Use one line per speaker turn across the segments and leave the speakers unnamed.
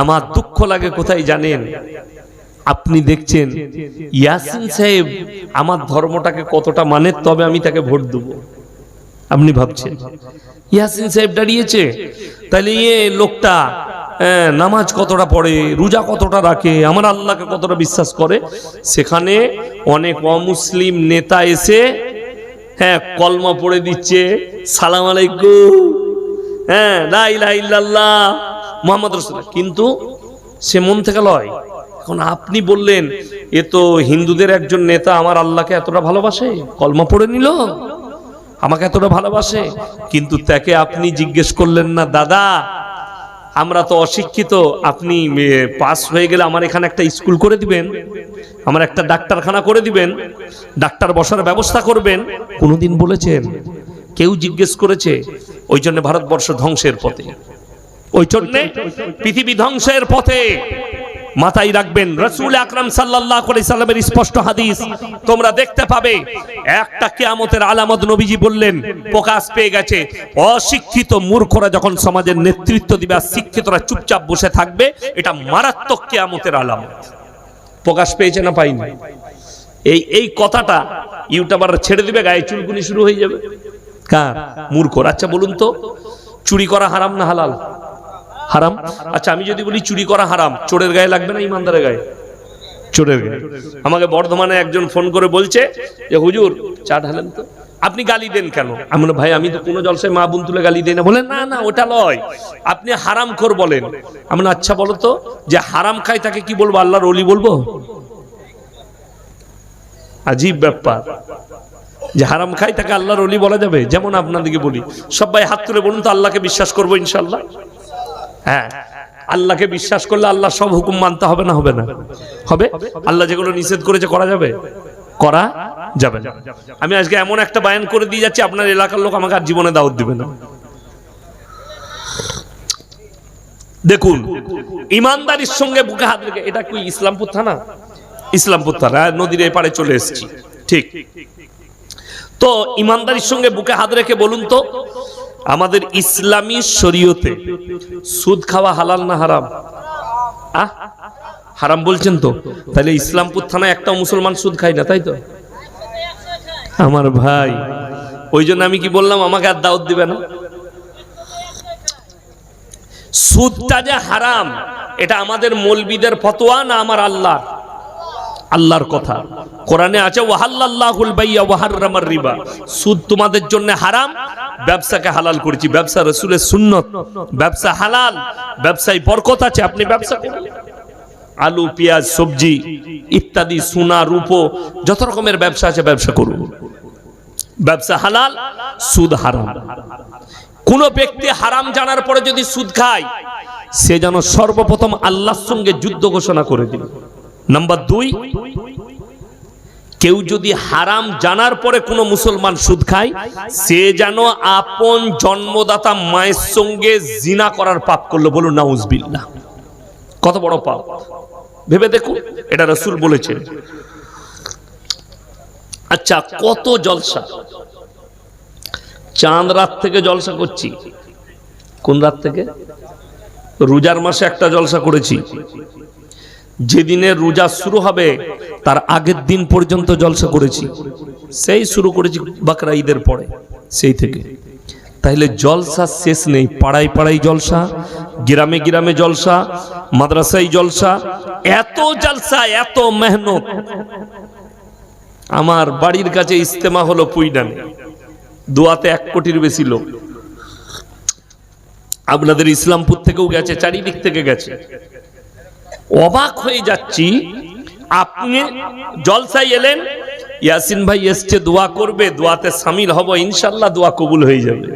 আমার দুঃখ লাগে কোথায় জানেন? আপনি দেখছেন ইয়াসিন সাহেব আমার ধর্মটাকে কতটা মানে, তবে আমি তাকে ভোট দেব। আপনি ভাবছেন ইয়াসিন সাহেব দাঁড়িয়েছে, তাহলে লোকটা নামাজ কতটা পড়ে, রোজা কতটা রাখে, আমার আল্লাহকে কতটা বিশ্বাস করে। সেখানে অনেক অমুসলিম নেতা এসে কলমা পড়ে দিচ্ছে, সালাম আলাইকুম, লা ইলাহা ইল্লাল্লাহ মুহাম্মদ রাসূলুল্লাহ, কিন্তু সে মন থেকে লয়। এখন আপনি বললেন এ তো হিন্দুদের একজন নেতা, আমার আল্লাহকে এতটা ভালোবাসে, কলমা পড়ে নিল, আমাকে এতটা ভালোবাসে, কিন্তু তাকে আপনি জিজ্ঞেস করলেন না, দাদা আমরা তো অশিক্ষিত, আপনি পাস হয়ে গেলে আমার এখানে একটা স্কুল করে দিবেন, আমার একটা ডাক্তারখানা করে দিবেন, ডাক্তার বসার ব্যবস্থা করবেন? কোনোদিন বলেছেন? কেউ জিজ্ঞেস করেছে? ওই জন্য ভারতবর্ষ ধ্বংসের পথে, ওই জন্য পৃথিবী ধ্বংসের পথে। মাথায় রাখবেন, রাসূল আকরাম সাল্লাল্লাহু আলাইহি সাল্লামের স্পষ্ট হাদিস তোমরা দেখতে পাবে। একটা কিয়ামতের আলামত নবীজি বললেন প্রকাশ পেয়ে গেছে। অশিক্ষিত মূর্খরা যখন সমাজের নেতৃত্ব দিবে আর শিক্ষিতরা চুপচাপ বসে থাকবে, এটা মারাত্মক কিয়ামতের আলামত। প্রকাশ পেয়েছে না পাইনি? এই কথাটা ইউটিউবার ছেড়ে দিবে, গায়ে চুলকুনি শুরু হয়ে যাবে। কার? মূর্খর। আচ্ছা বলুন তো, চুরি করা হারাম না হালাল? হারাম। আচ্ছা আমি যদি বলি চুরি করা হারাম, চোরের গায়ে লাগবে না ইমানদারের গায়ে? চোরের গায়ে। আমাকে বর্ধমানে একজন ফোন করে বলছে যে হুজুর চা ঢালেন তো। আপনি গালি দেন কেন? আমি বলি ভাই আমি তো কোনো জলসায় মা বোন তুলে গালি দেই না। বলেন না না ওটা লয়, আপনি হারামখোর বলেন। আমি বলি আচ্ছা বলো তো, যে হারাম খায় তাকে কি বলবো? আল্লাহর ওলি বলবো? আজীব ব্যাপার, যে হারাম খায় তাকে আল্লাহর ওলি বলা যাবে? যেমন আপনাদেরকে বলি, সবাই হাত তুলে বলুন তো আল্লাহকে বিশ্বাস করবো ইনশাআল্লাহ। হ্যাঁ, আল্লাহকে বিশ্বাস করলে আল্লাহ সব হুকুম মানতে হবে না? হবে না? হবে। আল্লাহ যেগুলো নিষেধ করেছে করা যাবে? করা যাবে না। আমি আজকে এমন একটা বায়ান করে দিয়ে যাচ্ছি, আপনার এলাকার লোক আমাকে আর জীবনে দাওয়াত দিবে না। দেখুন, ইমানদারির সঙ্গে বুকে হাত রেখে, এটা কি ইসলামপুর থানা? ইসলামপুর থানা, নদীর এপারে চলে এসেছি, ঠিক। তো ইমানদারির সঙ্গে বুকে হাত রেখে বলুন তো, আমাদের ইসলামী শরীয়তে সুদ খাওয়া হালাল না হারাম? হারাম বলছেন তো, তাহলে ইসলামপুর থানায় একটাও মুসলমান সুদ খায় না, তাই তো? আমার ভাই, ওই জন্য আমি কি বললাম, আমাকে আর দাওয়াত দিবে না। সুদটা যে হারাম, এটা আমাদের মৌলবীদের ফতোয়া না আমার আল্লাহর কথা? কোরআনে আছে ওয়াহাল্লাল্লাহুল বাইয়া ওয়া হাররামার রিবা, সুদ তোমাদের জন্য হারাম, ব্যবসাকে হালাল করেছি। ব্যবসা রাসূলের সুন্নাত, ব্যবসা হালাল, ব্যবসায় বরকত আছে, আপনি ব্যবসা করুন। আলু পেঁয়াজ সবজি ইত্যাদি, সোনা রূপো, যত রকমের ব্যবসা আছে ব্যবসা করুন। ব্যবসা হালাল, সুদ হারাম। কোন ব্যক্তি হারাম জানার পরে যদি সুদ খায়, সে যেন সর্বপ্রথম আল্লাহর সঙ্গে যুদ্ধ ঘোষণা করে দিল। নাম্বার 2, কেউ যদি হারাম জানার পরে কোন মুসলমান সুদ খায়, সে যেন আপন জন্মদাতা মায়ের সঙ্গে জিনা করার পাপ করলো। বলুন নাউজুবিল্লাহ। কত বড় পাপ ভেবে দেখুন, এটা রাসূল বলেছেন। আচ্ছা, কত জলসা, চাঁদ রাত থেকে জলসা করছি। কোন রাত থেকে? রোজার মাসে একটা জলসা করেছি, যেদিনে রোজা শুরু হবে তার আগের দিন পর্যন্ত জলসা করেছি। সেই শুরু করেছি বাকরা ঈদের পরে, সেই থেকে। তাহলে জলসা শেষ নেই, পাড়ায় পাড়ায় জলসা, গ্রামে গ্রামে জলসা, মাদ্রাসায় জলসা, এত জলসা, এত মেহনত। আমার বাড়ির কাছে ইজতেমা হলো পুইডানে, দোয়াতে 1 কোটির বেশি লোক। আপনাদের ইসলামপুর থেকেও গেছে, চারিদিক থেকে গেছে। অবাক হয়ে যাচ্ছি, আপনি জলসায় এলেন, ইয়াসিন ভাই এসছে দোয়া করবে, দোয়াতে শামিল হব, ইনশাআল্লাহ দোয়া কবুল হয়ে যাবে।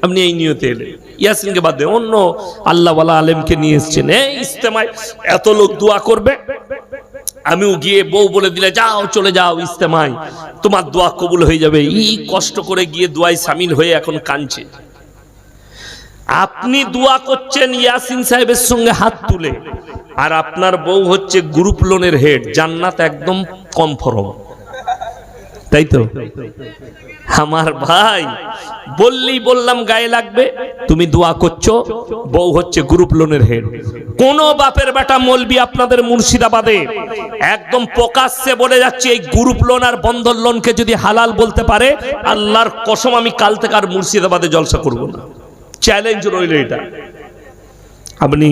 আপনি এই নিয়তে এলেন, ইয়াসিনকে বাদ দিয়ে অন্য আল্লাহওয়ালা আলেমকে নিয়ে এসছেন, এই ইজতেমায় এত লোক দোয়া করবে, আমিও গিয়ে বউ বলে দিলে যাও চলে যাও ইজতেমায়, তোমার দোয়া কবুল হয়ে যাবে। এই কষ্ট করে গিয়ে দোয়ায় শামিল হয়ে এখন কাঁদছে। আপনি দোয়া করছেন ইয়াসিন সাহেবের সঙ্গে হাত তুলে, আর আপনার বউ হচ্ছে গ্রুপ লোনের হেড, জান্নাত একদম কনফার্ম, তাই তো আমার ভাই, বললেই বললাম গায়ে লাগবে। তুমি দোয়া করছো, বউ হচ্ছে গ্রুপ লোনের হেড। কোন বাপের বেটা মৌলবি আপনাদের মুর্শিদাবাদে একদম প্রকাশ্যে বলে যাচ্ছে, এই গ্রুপ লোন আর বন্ধন লোনকে যদি হালাল বলতে পারে, আল্লাহর কসম আমি কাল থেকে আর মুর্শিদাবাদে জলসা করব না। চ্যালেঞ্জ রইল এটা। আপনি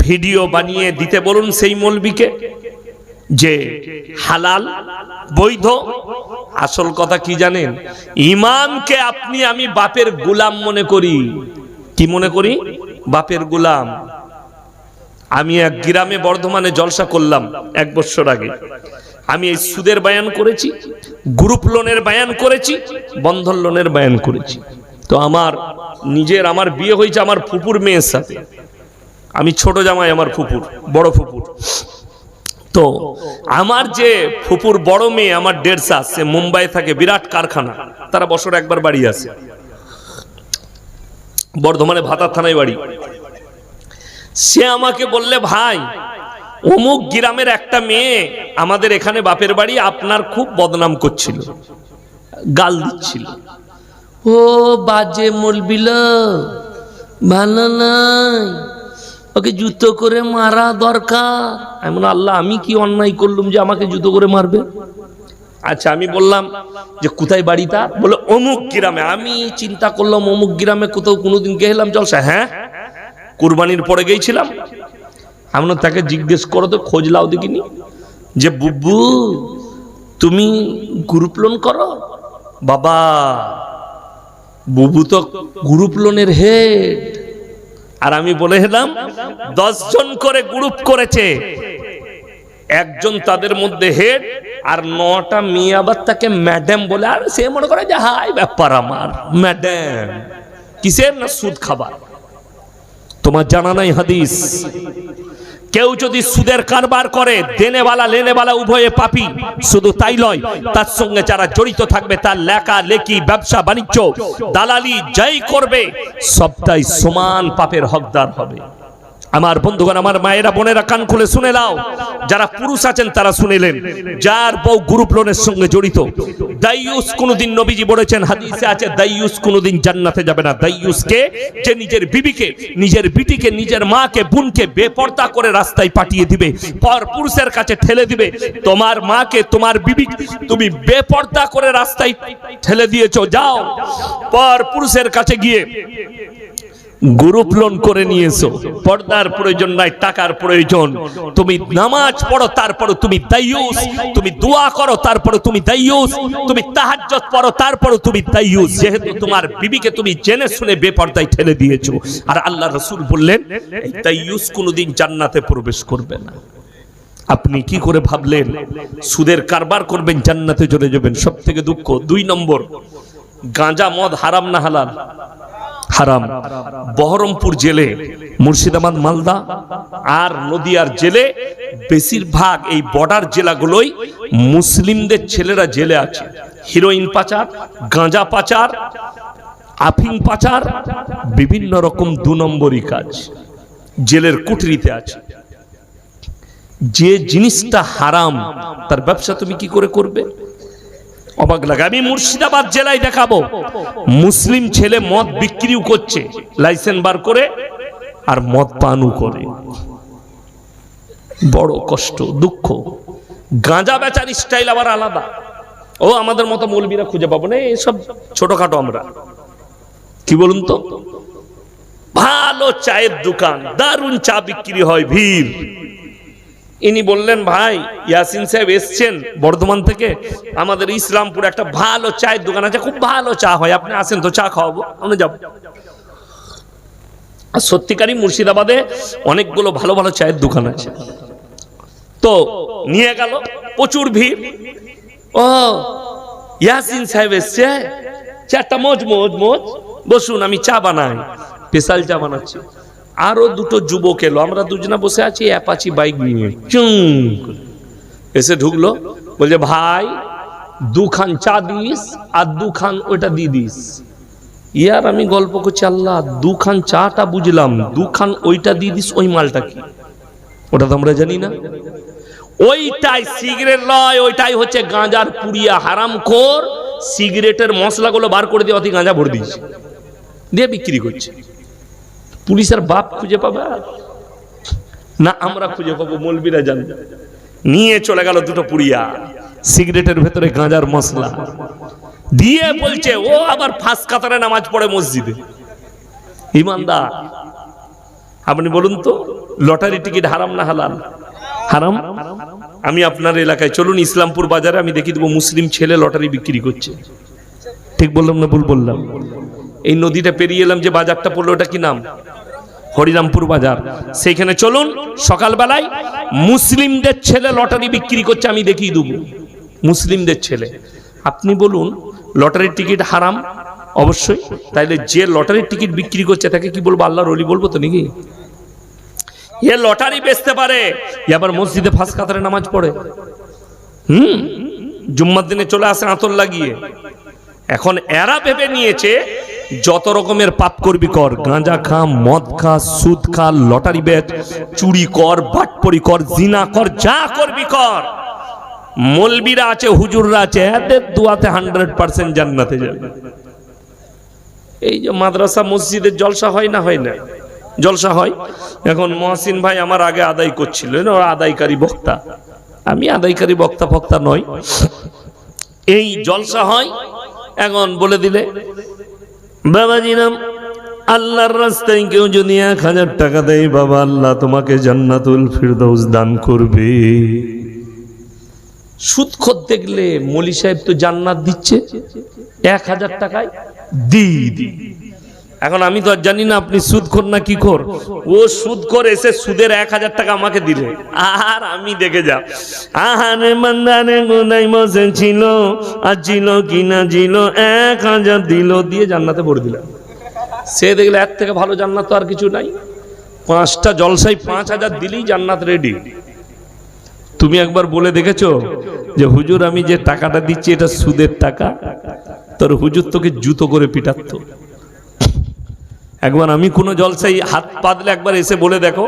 ভিডিও বানিয়ে দিতে বলুন সেই মৌলবিকে যে হালাল বৈধ। আসল কথা কি জানেন, ইমামকে আপনি আমি বাপের গোলাম মনে করি। কি মনে করি? বাপের গোলাম। আমি এক গ্রামে বর্ধমানে জলসা করলাম 1 বছর আগে। আমি এই সুদের বয়ান করেছি, গ্রুপ লোনের বয়ান করেছি, বন্ধন লোনের বয়ান করেছি। তো আমার বিয়ে হয়েছে আমার ফুপুর মেয়ের সাথে। আমি ছোট জামাই, আমার ফুপুর বড় ফুপুর। তো আমার যে ফুপুর বড় মেয়ে আমার 1.5 সে মুম্বাই থাকে, বিরাট কারখানা, তারা বছর একবার বাড়ি আসে। বর্ধমানে ভাতার থানায় বাড়ি। সে আমাকে বললে, ভাই অমুক গ্রামের একটা মেয়ে আমাদের এখানে বাপের বাড়ি আপনার খুব বদনাম করছিল, গাল দিচ্ছিল। ও বাজে মলবিল, ভালো নাই, ওকে জুতো করে মারা দরকার। এমন আল্লাহ, আমি কি অন্যায় করলাম যে আমাকে জুতো করে মারবে? আচ্ছা, আমি বললাম যে কোথায় বাড়িটা? বলে অমুক গ্রামে। আমি চিন্তা করলাম অমুক গ্রামে কোথাও কোনোদিন গেলাম জলসা? হ্যাঁ, কুরবানির পরে গেছিলাম। আমি তাকে জিজ্ঞেস করো তো, খোঁজ লাও দেখিনি যে বুবু তুমি গ্রুপ লোন করো? বাবা, বুবু তো গ্রুপ লোনের হেড। আর আমি বলে এলাম 10 জন করে গ্রুপ করেছে, একজন তাদের মধ্যে হেড, আর 9টা মেয়ে আবার তাকে ম্যাডাম বলে। আর সে মনে করে যে হাই ব্যাপার আমার ম্যাডাম, কিসের না সুদ খাবার। তোমার জানা নাই হাদিস, কেউ যদি সুদের কারবার করে, দেনেওয়ালা লেনেওয়ালা উভয়ে পাপী। শুধু তাই নয়, তার সঙ্গে যারা জড়িত থাকবে, তার লেখা লেখি, ব্যবসা বাণিজ্য, দালালি যাই করবে, সবটাই সমান পাপের হকদার হবে। আমার বন্ধুগণ, আমার মায়েরা বোনেরা, কান খুলে শুনে নাও। যারা পুরুষ আছেন তারা শুনেলেন, যার বউ গ্রুপ লোনের সঙ্গে জড়িত, দাইয়ুস কোনদিন, নবীজি বলেছেন, হাদিসে আছে, দাইয়ুস কোনদিন জান্নাতে যাবে না। দাইয়ুসকে, যে নিজের বিবিকে, নিজের বিটিকে, নিজের মাকে, বোনকে বেপর্দা করে রাস্তায় পাঠিয়ে দিবে, পর পুরুষের কাছে ঠেলে দিবে। তোমার মাকে, তোমার বিবি তুমি বেপর্দা করে রাস্তায় ঠেলে দিয়েছো, যাও পর পুরুষের কাছে গিয়ে গ্রুপ লোন করে নিয়েছো। পর্দার প্রয়োজন নাই, টাকার প্রয়োজন। তুমি নামাজ পড়ো, তারপরে তুমি দাইয়ুস। তুমি দোয়া করো, তারপরে তুমি দাইয়ুস। তুমি তাহাজ্জুদ পড়ো, তারপরে তুমি দাইয়ুস। যেহেতু তোমার বিবিকে তুমি জেনে শুনে বেপর্দায় ঠেলে দিয়েছো। আর আল্লাহ রাসূল বললেন, এই দাইয়ুস কোনোদিন জান্নাতে প্রবেশ করবে না। আপনি কি করে ভাবলেন সুদের কারবার করবেন জান্নাতে চলে যাবেন? সব থেকে দুঃখ। 2 নম্বর, গাঁজা মদ হারাম না হালাল? হারাম। বহরমপুর জেলে, মুর্শিদাবাদ, মালদা আর নদিয়ার জেলে, বেশিরভাগ এই বর্ডার জেলাগুলোই মুসলিমদের ছেলেরা জেলে আছে। হিরোইন পাচার, গাঁজা পাচার, আফিং পাচার, বিভিন্ন রকম 2 নম্বরই কাজ জেলের কুঠরিতে আছে। যে জিনিসটা হারাম, তার ব্যবসা তুমি কি করে করবে? অবাক লাগে। আমি মুর্শিদাবাদ জেলায় দেখাবো, মুসলিম ছেলে মদ বিক্রিও করছে, লাইসেন্স বার করে, আর মদ পানও করে। বড় কষ্ট, দুঃখ। গাঁজা বেচার স্টাইল আবার আলাদা। ও আমাদের মতো মৌলবীরা খুঁজে পাবো না, এসব ছোটখাটো আমরা। কি বলুন তো, ভালো চায়ের দোকান, দারুণ চা বিক্রি হয়, ভিড়। ইনি বললেন, ভাই ইয়াসিন সাহেব এসছেন বর্ধমান থেকে, আমাদের ইসলামপুর একটা ভালো চায়ের দোকান আছে, খুব ভালো চা হয়, আপনি আসেন তো, চা খাওয়াবো। আমরা যাবো। আর সত্যিকারই মুর্শিদাবাদে অনেকগুলো ভালো ভালো চায়ের দোকান আছে। তো নিয়ে গেল, প্রচুর ভিড়। ও ইয়াসিন সাহেব এসছে, চাটা মোজ মোজ মোজ, বসুন, আমি চা বানাই, স্পেশাল চা বানাচ্ছি। আরো 2টো যুবক এলো, আমরা দুজনা বসে আছি অ্যাপাচি বাইক নিয়ে। এসে ঢুকলো, বলছে, ভাই 2 খান চা দিস, আর 2 খান ওইটা দিয়ে দিস। ইয়ার আমি গল্প করছি, আল্লাহ, 2 খান চাটা বুঝলাম, 2 খান ওইটা দিয়ে দিস, ওই মালটা কি? ওটা তো আমরা জানি না। ওইটাই সিগারেট নয়, ওইটাই হচ্ছে গাঁজার পুড়িয়া হারামখোর। সিগারেটের মশলাগুলো বার করে দিয়ে অতি গাঁজা ভরে দিয়েছে, দিয়ে বিক্রি করছে। পুলিশের বাপ খুঁজে পাবে না, আমরা খুঁজে পাবো, মৌলবীরা জানবে। নিয়ে চলে গেল দুটো পুড়িয়া, সিগারেটের ভেতরে গাঁজার মশলা দিয়ে বলছে ও আবার ফাঁস কাতারে নামাজ পড়ে মসজিদে। ইমানদার, আপনি বলুন তো, লটারি টিকিট হারাম না হালাল? হারাম। আমি আপনার এলাকায় চলুন, ইসলামপুর বাজারে, আমি দেখি দেবো মুসলিম ছেলে লটারি বিক্রি করছে। ঠিক বললাম না ভুল বললাম? এই নদীটা পেরিয়ে এলাম, যে বাজারটা পড়লো ওটা কি নাম? হরিরামপুর বাজার। সেইখানে চলুন, সকালবেলায় মুসলিমদের ছেলে লটারি বিক্রি করছে, আমি দেখিয়ে দেবো মুসলিমদের ছেলে। আপনি বলুন লটারির টিকিট হারাম? অবশ্যই। তাইলে যে লটারির টিকিট বিক্রি করছে তাকে কি বলবো? আল্লাহর ওলি বলবো তো নাকি? এ লটারি বেচতে পারে, আবার মসজিদে ফাঁস কাতারে নামাজ পড়ে, জুম্মার দিনে চলে আসে আতর লাগিয়ে। এখন এরা ভেবে নিয়েছে যত রকমের পাপ করবি কর, গাঁজা খা, মদ খা, সুদ খা, লটারি বেচ, চুরি কর, বাটপড়ি কর, জিনা কর, যা করবি কর। মৌলবীরা আছে, হুজুররা আছে, এদের দুয়াতে 100% জান্নাতে যাবে। এই যে মাদ্রাসা মসজিদের জলসা হয় না? হয় না? জলসা হয়। এখন মহসিন ভাই আমার আগে আদায় করছিল, আদায়কারী বক্তা। আমি আদায়কারী বক্তা ফক্তা নই। এই জলসা হয়, এখন বলে দিলে বাবাজি নাম আল্লাহর রাস্তায় কেউ যদি 1000 টাকা দেয়, বাবা আল্লাহ তোমাকে জান্নাতুল ফিরদৌস দান করবে। সুদখোর দেখলে মলি সাহেব তো জান্নাত দিচ্ছে 1000 টাকায় দি। এখন আমি তো আর জানি না আপনি সুদখোর না কি খোর। ও সুদখোর এসে সুদের 1000 টাকা আমাকে দিলে, আর আমি দেখে যা আহারে মান্দারে গোনাই বসে ছিল, আর ছিল কিনা ছিল 1000 দিল, দিয়ে জান্নাতে ভরে দিলাম। সে দেখলে এর থেকে ভালো জান্নাত তো আর কিছু নাই। 5টা জলসায় 5000 দিলেই জান্নাত রেডি। তুমি একবার বলে দেখেছো যে হুজুর আমি যে টাকাটা দিচ্ছি এটা সুদের টাকা? তোর হুজুর তোকে জুতো করে পিটাতো। একবার আমি কোনো জলসাই হাত পাতলে একবার এসে বলে দেখো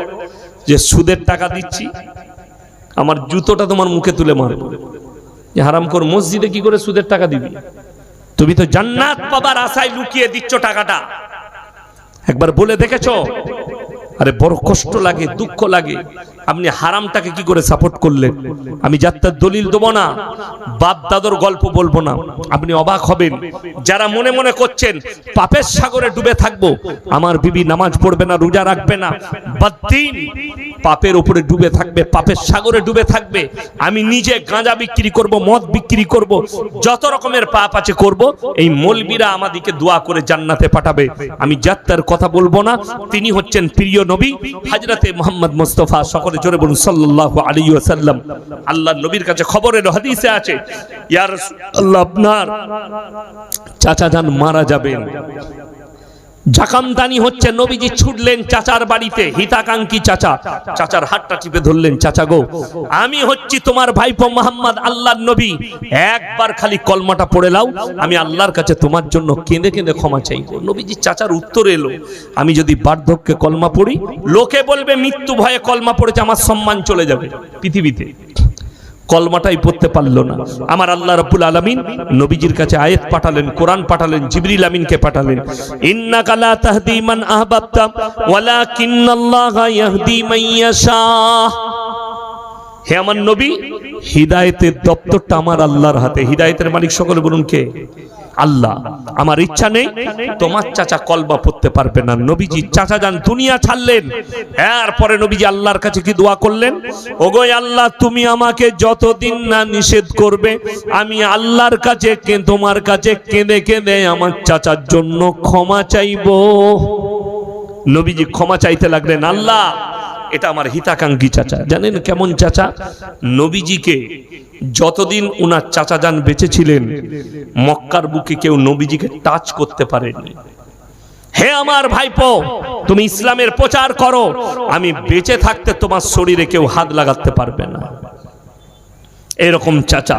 যে সুদের টাকা দিচ্ছি, আমার জুতোটা তোমার মুখে তুলে মারবো। যে হারামখোর, মসজিদে কি করে সুদের টাকা দিবি? তুমি তো জান্নাত পাবার আশায় লুকিয়ে দিচ্ছ টাকাটা। একবার বলে দেখেছো? আরে বড় কষ্ট লাগে, দুঃখ লাগে। আপনি হারামটাকে কি করে সাপোর্ট করলেন? আমি যাত্রার দলিল দেবো না, বাপ দাদর গল্প বলবো না। আপনি অবাক হবেন যারা মনে মনে করছেন পাপের সাগরে ডুবে থাকবো, আমার বিবি নামাজ পড়বে না, রোজা রাখবে না, বদ্দিন পাপের উপরে ডুবে থাকবে, পাপের সাগরে ডুবে থাকবে। আমি নিজে গাঁজা বিক্রি করব, মদ বিক্রি করব, যত রকমের পাপ আছে করব। এই মৌলবীরা আমাদেরকে দোয়া করে জান্নাতে পাঠাবে। আমি যাত্রার কথা বলবো না। তিনি হচ্ছেন প্রিয় নবী হযরতে মুহাম্মদ মুস্তাফা, সকলে জোরে বলুন সাল্লাল্লাহু আলাইহি ওয়াসাল্লাম। আল্লাহর নবীর কাছে খবরের হাদিসে আছে, ইয়া রাসূলুল্লাহ আপনার চাচা যান মারা যাবেন। জাকামদানি হচ্ছে, নবীজি ছুটলেন চাচার বাড়িতে, হিতাকাঙ্ক্ষী চাচা, চাচার হাতটা টিপে ধরলেন, চাচা গো আমি হচ্ছি তোমার ভাইপো মুহাম্মদ, আল্লাহর নবী, একবার খালি কলমাটা পড়ে নাও, আমি আল্লাহর কাছে তোমার জন্য কেঁদে কেঁদে ক্ষমা চাইবো। নবীজি চাচার উত্তর এলো, আমি যদি বার্ধক্যে কলমা পড়ি, লোকে বলবে মৃত্যু ভয়ে কলমা পড়েছে, আমার সম্মান চলে যাবে পৃথিবীতে। কলমাটাই পড়তে পারলো না। আমার আল্লাহ রাব্বুল আলামিন নবীজির কাছে আয়াত পাঠালেন, কোরআন পাঠালেন, জিবরিল আমিনকে পাঠালেন। ইন্নাকা লা তাহদি মান আহবাবতা ওয়ালাকিন্নাল্লাহা ইয়াহদি মান ইয়াশা। হে আমার নবী, হিদায়াতের দপ্তরটা আমার আল্লাহর হাতে। হিদায়াতের মালিক সকলে বলুন কে? আল্লাহ। আমার ইচ্ছা নেই তোমার চাচা কলমা পড়তে পারবে না। নবীজি চাচা যান দুনিয়া ছাড়লেন। এরপরে নবীজি আল্লাহর কাছে কি দোয়া করলেন? ওগো আল্লাহ, তুমি আমাকে যতদিন না নিষেধ করবে, আমি আল্লাহর কাছে তোমার কাছে কেঁদে কেঁদে আমার চাচার জন্য ক্ষমা চাইবো। নবীজি ক্ষমা চাইতে লাগলেন, আল্লাহ এটা আমার হিতাকাঙ্ক্ষী চাচা। জানেন কেমন চাচা? নবীজিকে যতদিন উনার চাচা যান বেঁচে ছিলেন, মক্কার বুকে কেউ নবীজিকে টাচ করতে পারেনি। হে আমার ভাইপো, তুমি ইসলামের প্রচার করো, আমি বেঁচে থাকতে তোমার শরীরে কেউ হাত লাগাতে পারবে না। এরকম চাচা।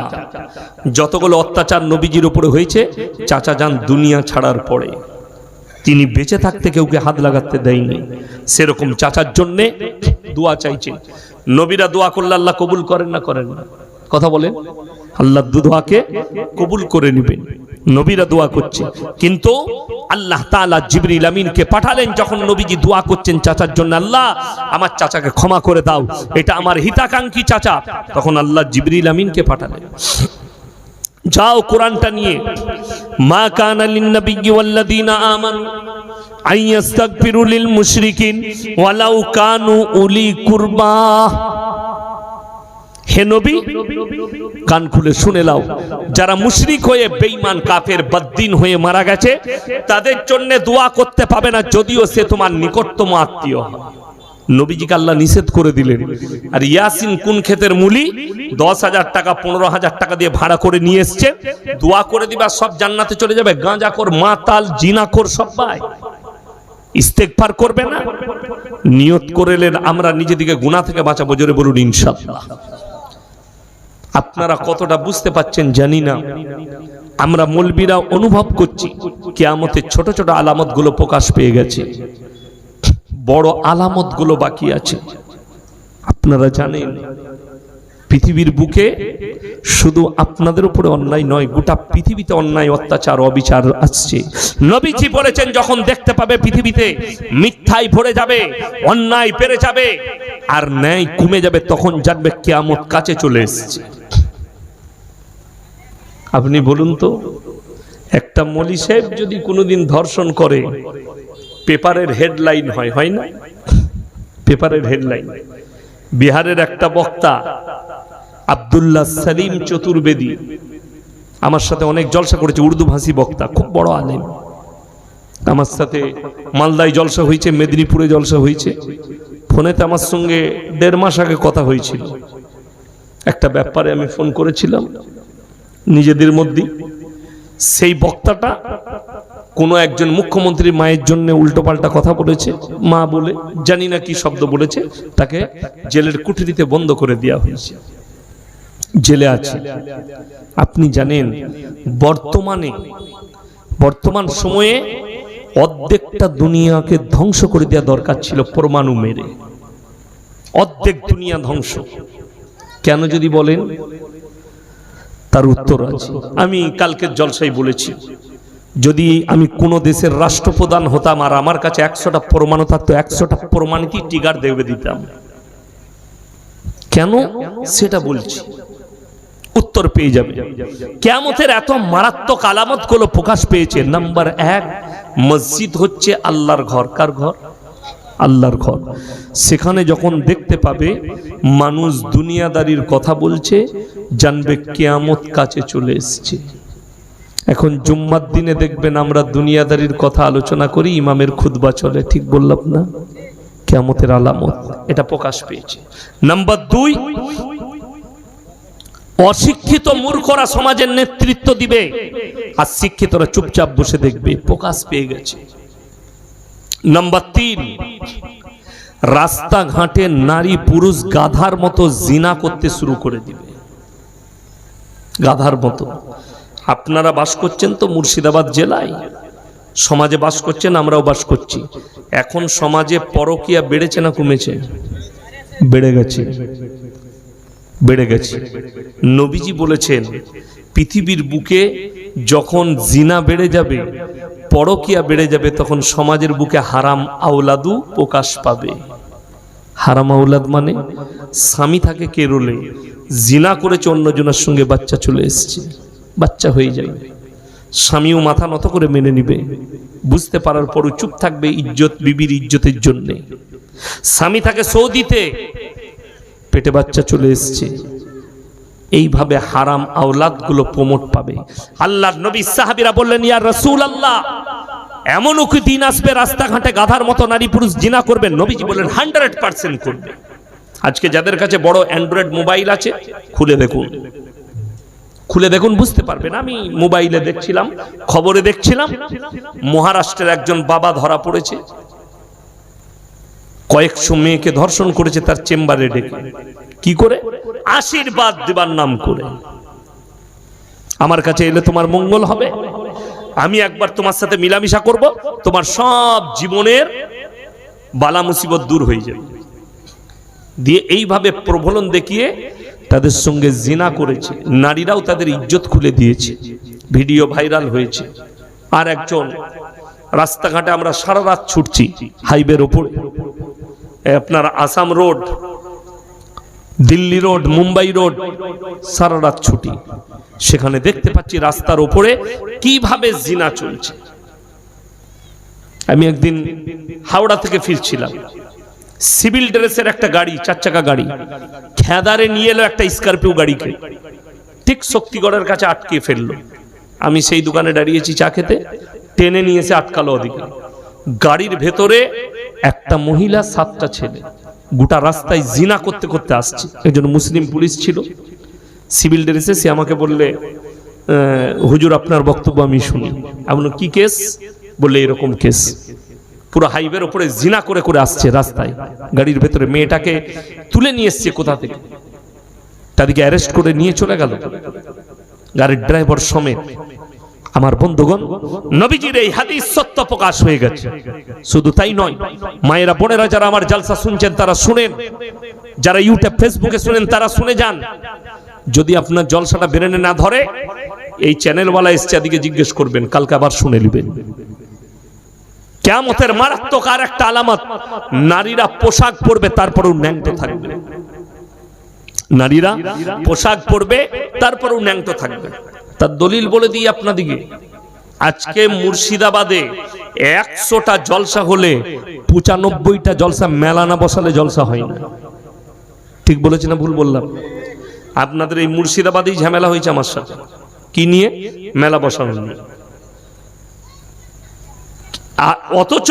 যতগুলো অত্যাচার নবীজির উপরে হয়েছে, চাচা যান দুনিয়া ছাড়ার পরে তিনি বেঁচে থাকতে কাউকে হাত লাগাতে দেয়নি। সেরকম চাচার জন্যে দোয়া চাইছেন। নবীরা দোয়া করলে আল্লাহ কবুল করেন না করেন না? কথা বলেন। আল্লাহ দোয়াকে কবুল করে নেবেন। নবীরা দোয়া করছে, কিন্তু আল্লাহ তাআলা জিবরিল আমিনকে পাঠালেন যখন নবীজি দোয়া করছেন চাচার জন্য, আল্লাহ আমার চাচাকে ক্ষমা করে দাও, এটা আমার হিতাকাঙ্ক্ষী চাচা। তখন আল্লাহ জিবরিল আমিনকে পাঠালেন, যাও কোরআনটা নিয়ে, মা কানা লিন-নাবিয়্যি ওয়াল্লাযীনা আমানু আইয়াস্তাগফিরু লিল মুশরিকিন ওয়ালাউ কানু উলি কুরবা। হে নবী, কান খুলে শুনে নাও, যারা মুশরিক হয়ে বেঈমান কাফের বদ্দিন হয়ে মারা গেছে তাদের জন্য দোয়া করতে পাবে না, যদিও সে তোমার নিকটতম আত্মীয় হয়। নবীজিকে আল্লাহ নিষেধ করে দিলেন। আর ইয়াসিন কোন ক্ষেতের মুলি 10,000 টাকা 15,000 টাকা দিয়ে ভাড়া করে নিয়ে এসছে, দোয়া করে দিবা সব জান্নাতে চলে যাবে। গাঁজাখোর, মাতাল, জিনাখোর সবাই ইস্তেগফার করবে না। নিয়ত করেলেন আমরা নিজেদিকে গুনাহ থেকে বাঁচাবো, জোরে বলুন ইনশাআল্লাহ। আপনারা কতটা বুঝতে পাচ্ছেন জানি না। আমরা মৌলবীরা অনুভব করছি কিয়ামতের ছোট ছোট আলামত গুলো প্রকাশ পেয়ে গেছে, বড় আলামত গুলো বাকি আছে। আপনারা জানেন পৃথিবীর বুকে শুধু আপনাদের উপরে অন্যায় নয়, গোটা পৃথিবীতে অন্যায়, অত্যাচার, অবিচার আসছে। নবীজি বলেছেন যখন দেখতে পাবে পৃথিবীতে মিথ্যায় ভরে যাবে, অন্যায় বেড়ে যাবে আর ন্যায় কমে যাবে, তখন জানবে কিয়ামত কাছে চলে এসেছে। আপনি বলুন তো, একটা মৌলী সাহেব যদি কোনোদিন ধর্ষণ করে, পেপারের হেডলাইন হয়, হয় না? পেপারের হেডলাইন। বিহারের একটা বক্তা আব্দুল্লাহ সালিম চতুর্বেদী আমার সাথে অনেক জলসা করেছে, উর্দু ভাষী বক্তা, খুব বড় আলেম। আমার সাথে মালদায় জলসা হয়েছে, মেদিনীপুরে জলসা হয়েছে। ফোনেতে আমার সঙ্গে 1.5 মাস আগে কথা হয়েছিল। একটা ব্যাপারে আমি ফোন করেছিলাম নিজেদের মধ্যে। সেই বক্তাটা কোনো একজন মুখ্যমন্ত্রীর মায়ের জন্য উল্টোপাল্টা কথা বলেছে, মা বলে জানি না কি শব্দ বলেছে, তাকে জেলের কুঠরিতে বন্ধ করে দেওয়া হয়েছে, জেলে আছে। আপনি জানেন বর্তমান সময়ে অর্ধেকটা দুনিয়াকে ধ্বংস করে দেওয়া দরকার ছিল পরমাণু মেরে, অর্ধেক দুনিয়া ধ্বংস। কেন যদি বলেন, তার উত্তর আছে। আমি কালকের জলসায় বলেছি, যদি আমি কোন দেশের রাষ্ট্রপ্রধান হতাম আর আমার কাছে 100টা পরমাণু থাকতো, 100টা পরমাণুতেই টিগার দেবে দিতাম। কেন সেটা বলছি, উত্তর পেয়ে যাবে। কিয়ামতের এত মারাত্মক আলামত গুলো প্রকাশ পেয়েছে। নাম্বার 1, মসজিদ হচ্ছে আল্লাহর ঘর। কার ঘর? আল্লাহর ঘর। সেখানে যখন দেখতে পাবে মানুষ দুনিয়াদারির কথা বলছে, জানবে কিয়ামত কাছে চলে এসেছে। এখন জুম্মার দিনে দেখবেন আমরা দুনিয়াদারির কথা আলোচনা করি, ইমামের খুতবা চলে, ঠিক বললাম না? কিয়ামতের আলামত এটা প্রকাশ পেয়েছে। নাম্বার 2, অশিক্ষিত মূর্খরা সমাজের নেতৃত্ব দিবে আর শিক্ষিতরা চুপচাপ বসে দেখবে, প্রকাশ পেয়ে গেছে। নাম্বার 3, রাস্তাঘাটে নারী পুরুষ গাধার মতো জিনা করতে শুরু করে দিবে, গাধার মতো। আপনারা বাস করছেন তো মুর্শিদাবাদ জেলায়, সমাজে বাস করছেন, আমরাও বাস করছি। এখন সমাজে পরকীয়া বেড়েছে না কমেছে? বেড়ে গেছে, বেড়ে গেছে। নবীজি বলেছেন পৃথিবীর বুকে যখন জিনা বেড়ে যাবে, পরকীয়া বেড়ে যাবে, তখন সমাজের বুকে হারাম আওলাদু প্রকাশ পাবে। হারাম আওলাদ মানে স্বামী থাকে কেরলে, জিনা করেছে অন্যজনের সঙ্গে, বাচ্চা চলে এসছে, বাচ্চা হয়ে যাবে, স্বামীও মাথা নত করে মেনে নিবে, বুঝতে পারার পরও চুপ থাকবে ইজ্জত, বিবির ইজ্জতের জন্যে। স্বামী থাকে সৌদিতে, পেটে বাচ্চা চলে এসছে, এইভাবে হারাম আওলাদ গুলো প্রমোট পাবে। আল্লাহর নবী সাহাবীরা বললেন, ইয়া রাসূলুল্লাহ, এমনও কি দিন আসবে রাস্তাঘাটে গাধার মতো নারী পুরুষ জিনা করবেন? নবীজি বললেন 100% করবে। আজকে যাদের কাছে বড় অ্যান্ড্রয়েড মোবাইল আছে, খুলে দেখুন, খুলে দেখুন, বুঝতে পারবেন। আমি মোবাইলে দেখছিলাম, খবরে দেখছিলাম, মহারাষ্ট্রের একজন বাবা ধরা পড়েছে, কয়েকশো মেয়েকে ধর্ষণ করেছে তার চেম্বারে ডেকে। কি করে? আশীর্বাদ দেবার নাম করে। আমার কাছে এলে তোমার মঙ্গল হবে, আমি একবার তোমার সাথে মিলামিশা করব, তোমার সব জীবনের বালা মুসিবত দূর হয়ে যাবে। দিয়ে এইভাবে প্রলোভন দেখিয়ে তাদের সঙ্গে জিনা করেছে। নারীরাও তাদের ইজ্জত খুলে দিয়েছে, ভিডিও ভাইরাল হয়েছে। আর একজন, রাস্তাঘাটে আমরা সারা রাত ছুটছি হাইওয়ের ওপরে, আপনার Assam road, Delhi road, Mumbai road, সারা রাত ছুটি। সেখানে দেখতে পাচ্ছি রাস্তার ওপরে কিভাবে জিনা চলছে। আমি একদিন হাওড়া থেকে ফিরছিলাম, সিভিল ড্রেসের একটা গাড়ি, 4 চাকা গাড়ি, খেদারে নিয়ে এলো একটা স্করপিও গাড়িকে, ঠিক শক্তিগড়ের কাছে আটকে ফেললো। আমি সেই দোকানে দাঁড়িয়েছি চা খেতে, টেনে নিয়ে এসে আটকালো ওদিকে। গাড়ির ভেতরে একটা মহিলা, 7টা ছেলে, গোটা রাস্তায় জিনা করতে করতে আসছে। একজন মুসলিম পুলিশ ছিল সিভিল ড্রেসে, সে আমাকে বললে, হুজুর আপনার বক্তব্য আমি শুনি। আমি বললাম কি কেস? বললে এরকম কেস, পুরো হাইওয়ের উপরে জিনা করে করে আসছে রাস্তায়, গাড়ির ভেতরে মেয়েটাকে তুলে নিয়ে এসছে কোথা থেকে, তাদেরকে অ্যারেস্ট করে নিয়ে চলে গেল গাড়ির ড্রাইভার সমেত। আমার বন্ধুগণ, নবীজির এই হাদিস সত্য প্রকাশ হয়ে গেছে। শুধু তাই নয়, মায়েরা বোনেরা যারা আমার জালসা শুনছেন তারা শুনেন, যারা ইউটিউব ফেসবুকে শুনেন তারা শুনে যান। যদি আপনার জলসাটা ব্রেনে না ধরে, এই চ্যানেলওয়ালা এসছে এদিকে জিজ্ঞেস করবেন, কালকে আবার শুনে নেবেন। কিয়ামতের মারাত্মক আর একটা আলামত, নারীরা পোশাক পরবে তারপরেও ন্যাংটো থাকবে। নারীরা পোশাক পরবে তারপরেও ন্যাংটো থাকবে। তার দলিল বলে দিই আপনাদিকে। আজকে মুর্শিদাবাদে 100টা জলসা হলে 95টা জলসা মেলা না বসালে জলসা হয় না। ঠিক বলেছি না ভুল বললাম? আপনাদের এই মুর্শিদাবাদেই ঝামেলা হয়েছে আমার সাথে, কি নিয়ে? মেলা বসানো নিয়ে। অথচ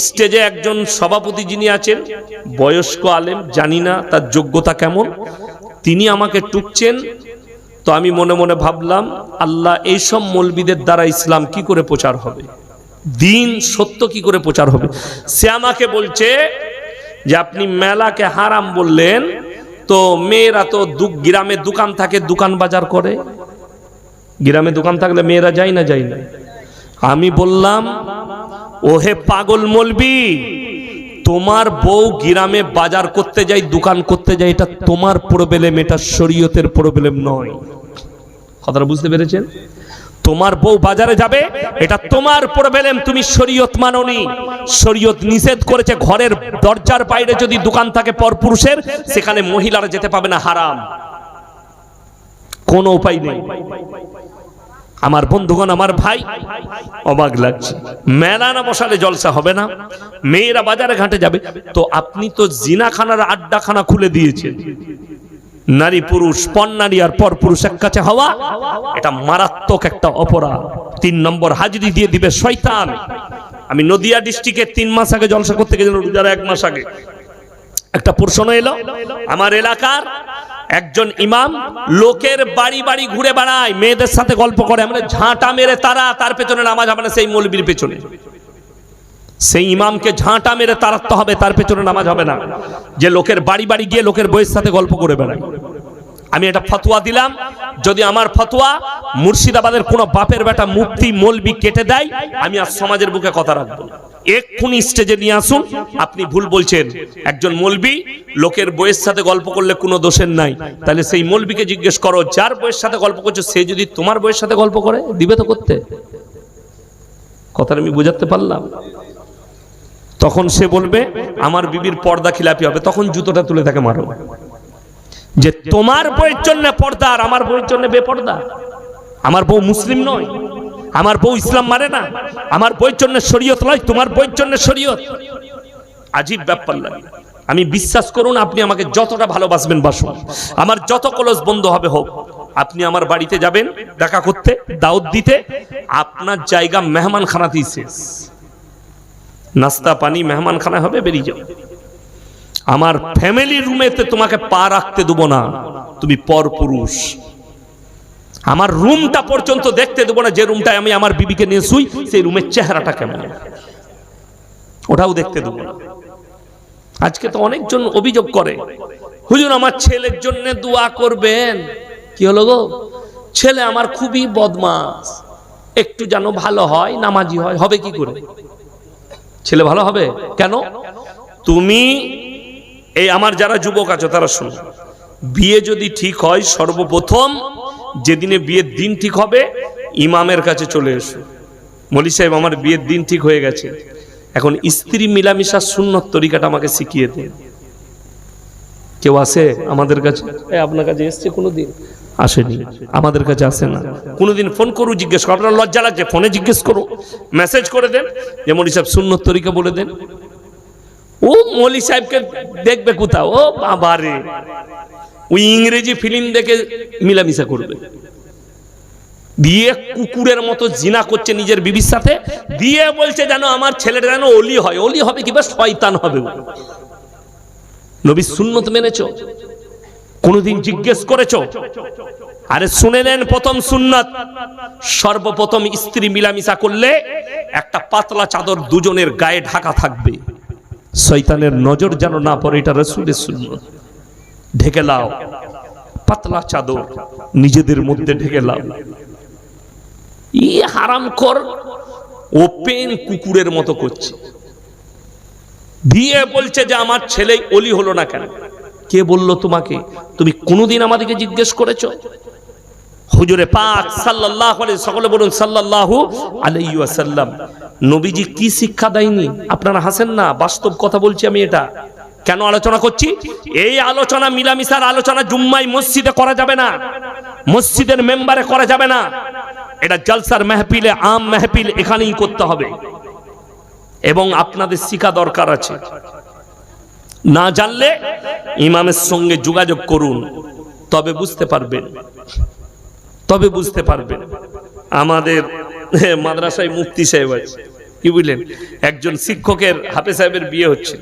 স্টেজে একজন সভাপতি যিনি আছেন, বয়স্ক আলেম, জানি না তার যোগ্যতা কেমন, তিনি আমাকে টুকছেন। তো আমি মনে মনে ভাবলাম, আল্লাহ, এইসব মৌলবীদের দ্বারা ইসলাম কি করে প্রচার হবে, দিন সত্য কি করে প্রচার হবে? সে আমাকে বলছে যে আপনি মেলাকে হারাম বললেন, তো মেয়েরা তো গ্রামে দোকান থাকে, দোকান বাজার করে, গ্রামে দোকান থাকলে মেয়েরা যায় না? যায় না। আমি বললাম, ওহে পাগল মৌলবি, তোমার বউ গ্রামে বাজার করতে যায়, দোকান করতে যায়, এটা তোমার প্রবলেম, এটা শরীয়তের প্রবলেম নয়। কথাটা বুঝতে পেরেছেন? তোমার বউ বাজারে যাবে, এটা তোমার প্রবলেম, তুমি শরীয়ত মানোনি। শরীয়ত নিষেধ করেছে ঘরের দরজার বাইরে যদি দোকান থাকে পরপুরুষের, সেখানে মহিলারা যেতে পাবে না, হারাম, কোনো উপায় নেই। আমার বন্ধুগণ, আমার ভাই, অবাক লাগছে, মেলা না বসালে জলসা হবে না, মেয়েরা বাজারে ঘাটে যাবে। তো আপনি তো জিনাখানার আড্ডাখানা খুলে দিয়েছেন। নারী পুরুষ, পর নারী আর পর পুরুষ এক কাছে হওয়া, এটা মারাত্মক একটা অপরাধ। 3 নম্বর হাজিরি দিয়ে দিবে শয়তান। আমি নদিয়া ডিস্ট্রিক্টে 3 মাস আগে জলসা করতে গেছিলাম, রোজার 1 মাস আগে। একটা প্রশ্ন এলো, আমার এলাকার একজন ইমাম লোকের বাড়ি বাড়ি ঘুরে বেড়ায়, মেয়েদের সাথে গল্প করে, মানে ঝাঁটা মেরে তার পেছনে নামাজ হবে না, সেই মৌলবীর পেছনে। সেই ইমামকে ঝাঁটা মেরে তাড়াতে হবে, তার পেছনে নামাজ হবে না, যে লোকের বাড়ি বাড়ি গিয়ে লোকের বইয়ের সাথে গল্প করে বেড়ায়। আমি এটা ফতোয়া দিলাম, যদি আমার ফতোয়া মুর্শিদাবাদের কোন বাপের বেটা মুফতি মৌলবি কেটে দেয়, আমি আর সমাজের বুকে কথা রাখবো না। এক্ষুনি স্টেজে নিয়ে আসুন, আপনি ভুল বলছেন। একজন মৌলবি লোকের বইয়ের সাথে গল্প করলে কোনো দোষের নাই, তাহলে সেই মৌলবিকে জিজ্ঞেস করো, যার বইয়ের সাথে গল্প করছো সে যদি তোমার বইয়ের সাথে গল্প করে, দিবে তো করতে? কথাটা আমি বোঝাতে পারলাম? তখন সে বলবে আমার বিবির পর্দা খিলাপি হবে, তখন জুতোটা তুলে তাকে মারো, যে তোমার বউয়ের জন্য পর্দা আর আমার বউয়ের জন্য বেপর্দা। আমার বউ মুসলিম নয়, আমার বউ ইসলাম মানে না, আমার বউয়ের জন্য শরীয়ত নয়, তোমার বউয়ের জন্য শরীয়ত। আজীব ব্যাপার লাগে। আমি বিশ্বাস করুন, আপনি আমাকে যতটা ভালোবাসবেন বাসুন, আমার যত কলস বন্ধ হবে হোক, আপনি আমার বাড়িতে যাবেন দেখা করতে, দাওয়াত দিতে, আপনার জায়গা মেহমানখানাতেই শেষ। নাস্তা পানি মেহমানখানা হবে, বেরিয়ে যাও। আমার ফ্যামিলি রুমেতে তোমাকে পা রাখতে দেবো না, তুমি পরপুরুষ। আমার রুমটা পর্যন্ত দেখতে দেবো না, যে রুমটায় আমি আমার বিবিকে নিয়ে শুই, সেই রুমের চেহারাটা কেমন, ওটাও দেখতে দেবো না। আজকে তো অনেকজন অভিযোগ করে, হুজুর আমার ছেলের জন্য দোয়া করবেন। কি হলো গো? ছেলে আমার খুবই বদমাস, একটু যেন ভালো হয়, নামাজি হয়। হবে কি করে? ছেলে ভালো হবে কেন? তুমি এই আমার যারা যুবক আছো তারা শোনো, বিয়ে যদি ঠিক হয় সর্বপ্রথম যেদিনে বিয়ের দিন ঠিক হবে ইমামের কাছে চলে এসো, মৌলী সাহেব আমার বিয়ের দিন ঠিক হয়ে গেছে, এখন স্ত্রী মিলামিশা সুন্নত তরিকাটা আমাকে শিখিয়ে দিন। কেউ আসে আমাদের কাছে? আপনার কাছে এসছে কোনোদিন? আসেনি, আমাদের কাছে আসে না। কোনোদিন ফোন করু, জিজ্ঞেস করো, আপনার লজ্জা লাগছে ফোনে জিজ্ঞেস করো, মেসেজ করে দেন যে মৌলী সাহেব সুন্নত তরিকা বলে দেন। ও মৌলী সাহেবকে দেখবে কোথাও, ও বাবারে, ওই ইংরেজি ফিল্ম দেখে মিলামিশা করবে, দিয়ে কুকুরের মতো জিনা করছে নিজের বিবির সাথে, দিয়ে বলছে যেন আমার ছেলেটা যেন ওলি হয়। ওলি হবে কিংবা শয়তান হবে। নবী সুন্নত মেনেছো? কোনদিন জিজ্ঞেস করেছো? আরে শুনে নেন, প্রথম সুন্নাত, সর্বপ্রথম স্ত্রী মিলামিশা করলে একটা পাতলা চাদর দুজনের গায়ে ঢাকা থাকবে, শয়তানের নজর যেন না পড়ে, এটা রাসূলের সুন্নাত। ঢেকে লাও, পাতলা চাদর নিজেদের মধ্যে ঢেকে লাও। ই হারামখোর ওপেন কুকুরের মতো করছে, দিয়ে বলছে যে আমার ছেলে ওলি হলো না কেন? কে বলল তোমাকে? তুমি কোনোদিন আমাদেরকে জিজ্ঞেস করেছো? হুজুরে পাক সাল্লাল্লাহু আলাইহি, সকলে বলুন সাল্লাল্লাহু আলাইহি ওয়াসাল্লাম, নবীজি কি শিক্ষা দেয়নি? আপনারা হাসেন না, বাস্তব কথা বলছি আমি। এটা কেন আলোচনা করছি? এই আলোচনা, মিলামিশার আলোচনা জুম্মায় মসজিদে করা যাবে না, মসজিদের মেম্বারে করা যাবে না, এটা জলসার মাহফিলে, আম মাহফিল, এখানেই করতে হবে। এবং আপনাদের শিক্ষা দরকার আছে, না জানলে ইমামের সঙ্গে যোগাযোগ করুন, তবে বুঝতে পারবেন, তবে বুঝতে পারবেন। আমাদের মাদ্রাসায় মুফতি সাহেব আছে, কি বুঝলেন, একজন শিক্ষকের হাফেজ সাহেবের বিয়ে হচ্ছে।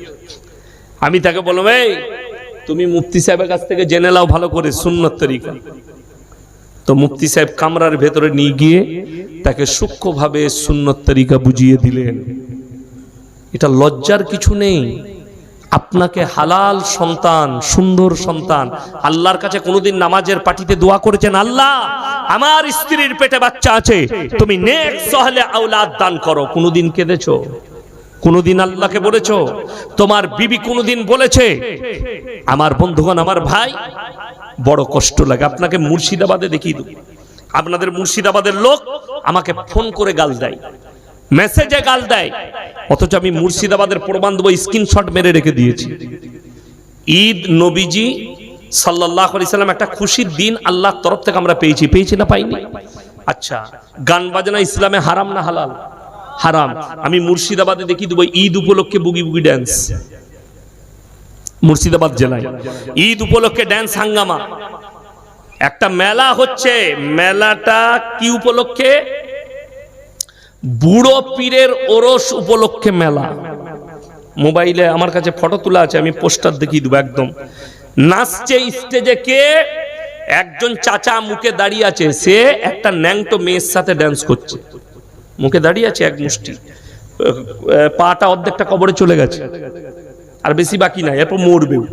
আমি তাকে বললাম, এই তুমি মুফতি সাহেবের কাছ থেকে জেনে নাও ভালো করে সুন্নত তরিকা। তো মুফতি সাহেব কামরার ভেতরে নিয়ে গিয়ে তাকে সূক্ষ্মভাবে সুন্নত তরিকা বুঝিয়ে দিলেন। এটা লজ্জার কিছু নেই। আপনাকে হালাল সন্তান, সুন্দর সন্তান, আল্লাহর কাছে কোনোদিন নামাজের পাটিতে দোয়া করেছেন, আল্লাহ আমার স্ত্রীর পেটে বাচ্চা আছে, তুমি নেক সহলে আওলাদ দান করো? কোনোদিন কেঁদেছো? কোনোদিন আল্লাহকে বলেছো? তোমার বিবি কোনোদিন বলেছে? আমার বন্ধুগণ, আমার ভাই, বড় কষ্ট লাগে। আপনাকে মুর্শিদাবাদে দেখিয়ে দেব, আপনাদের মুর্শিদাবাদের লোক আমাকে ফোন করে গাল দেয়, মেসেজে গাল দেয়, অথচ আমি মুর্শিদাবাদের প্রমাণ দেবো, স্ক্রিনশট মেরে রেখে দিয়েছি। ঈদ নবীজি সাল্লাল্লাহু আলাইহি সাল্লাম একটা খুশির দিন আল্লাহর তরফ থেকে আমরা পেয়েছি না পাইনি? আচ্ছা, গান বাজনা ইসলামে হারাম না হালাল? হারাম। আমি মুর্শিদাবাদে দেখিয়ে দেবো ঈদ উপলক্ষে বুগি বুগি ড্যান্স, মুর্শিদাবাদ জেলায় ঈদ উপলক্ষে ড্যান্স হাঙ্গামা। একটা মেলা হচ্ছে, মেলাটা কি উপলক্ষে? বুড়ো পীরের ওরস উপলক্ষে মেলা। মোবাইলে আমার কাছে ফটো তোলা আছে, আমি পোস্টার দেখিয়ে দেবো। একদম নাচছে স্টেজে কে? একজন চাচা মুখে দাঁড়িয়ে আছে, সে একটা ন্যাংটো মেয়ের সাথে ড্যান্স করছে, মুখে দাঁড়িয়ে আছে, এক মুষ্টি, পাটা অর্ধেকটা কবরে চলে গেছে, আর বেশি বাকি নাই, এরপর মরবেও,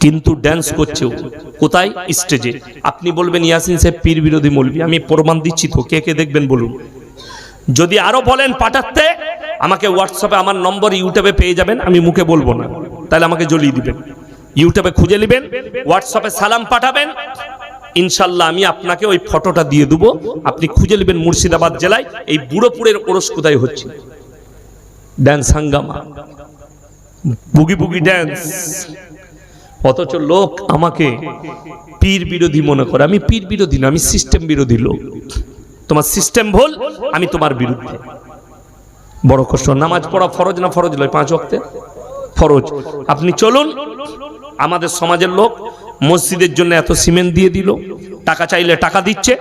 কিন্তু ড্যান্স করছে। কোথায়? স্টেজে। আপনি বলবেন ইয়াসিন সাহেব পীর বিরোধী মৌলবী, আমি প্রমাণ দিচ্ছি তো, কে কে দেখবেন বলুন। যদি আরো বলেন পাঠাতে, আমাকে হোয়াটসঅ্যাপে আমার নম্বর ইউটিউবে পেয়ে যাবেন, আমি মুখে বলবো না, তাহলে আমাকে জ্বলিয়ে দিবেন। ইউটিউবে খুঁজে নেবেন, হোয়াটসঅ্যাপে সালাম পাঠাবেন, ইনশাল্লাহ আমি আপনাকে ওই ফটোটা দিয়ে দেবো। আপনি খুঁজে নেবেন মুর্শিদাবাদ জেলায় এই বুড়োপুরের ওরস কোথায় হচ্ছে, ড্যান্স হাঙ্গামা, বুগি বুগি ড্যান্স। অথচ লোক আমাকে পীর বিরোধী মনে করে। আমি পীর বিরোধী না, আমি সিস্টেম বিরোধী লোক। তোমার সিস্টেম ভুল, আমি তোমার বিরুদ্ধে। বড় কষ্ট। নামাজ পড়া ফরজ না ফরজ নয়? 5 ওয়াক্তে ফরজ। আপনি চলুন, আমাদের সমাজের লোক মসজিদের জন্য এত সিমেন্ট দিয়ে দিল, টাকা চাইলে টাকা দিচ্ছে,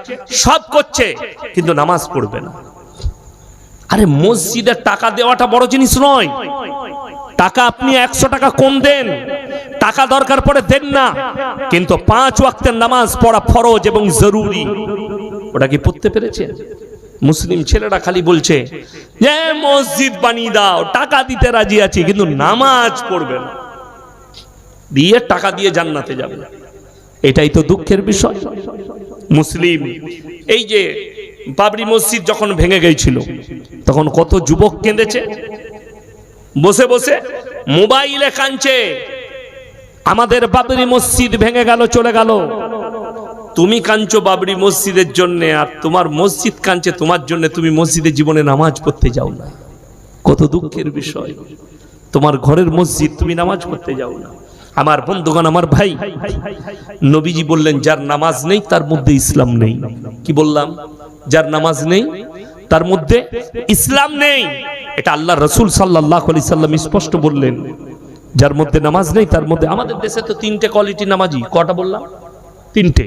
সব করছে, কিন্তু নামাজ পড়বে না। আরে মসজিদের টাকা দেওয়াটা বড় জিনিস নয়। টাকা আপনি 100 টাকা কম দেন, টাকা দরকার পড়ে দেন না, কিন্তু 5 ওয়াক্তের নামাজ পড়া ফরজ এবং জরুরি। ওটা কি পড়তে পেরেছে? মুসলিম ছেলেরা খালি বলছে যে মসজিদ বানিয়ে দাও, টাকা দিতে রাজি আছি, কিন্তু নামাজ পড়বে না, দিয়ে টাকা দিয়ে জান্নাতে যাবে। এটাই তো দুঃখের বিষয়। মুসলিম এই যে বাবরি মসজিদ যখন ভেঙে গিয়েছিল তখন কত যুবক কেঁদেছে, বসে বসে মোবাইলে কাঁদছে, আমাদের বাবরি মসজিদ ভেঙে গেল, চলে গেল। তুমি কাঁদছো বাবরি মসজিদের জন্য, আর তোমার মসজিদ কাঁদছে তোমার জন্য, তুমি মসজিদে জীবনে নামাজ পড়তে যাও না। কত দুঃখের বিষয়, তোমার ঘরের মসজিদ, তুমি নামাজ পড়তে যাও না। আমার বন্ধুগণ, আমার ভাই, নবীজি বললেন যার নামাজ নেই তার মধ্যে ইসলাম নেই। কি বললাম? যার নামাজ নেই তার মধ্যে ইসলাম নেই। এটা আল্লাহ রাসূল সাল্লাল্লাহু আলাইহি সাল্লাম স্পষ্ট বললেন। যার মধ্যে নামাজ নেই তার মধ্যে, আমাদের দেশে তো তিনটে কোয়ালিটি নামাজি, কটা বললাম? তিনটে।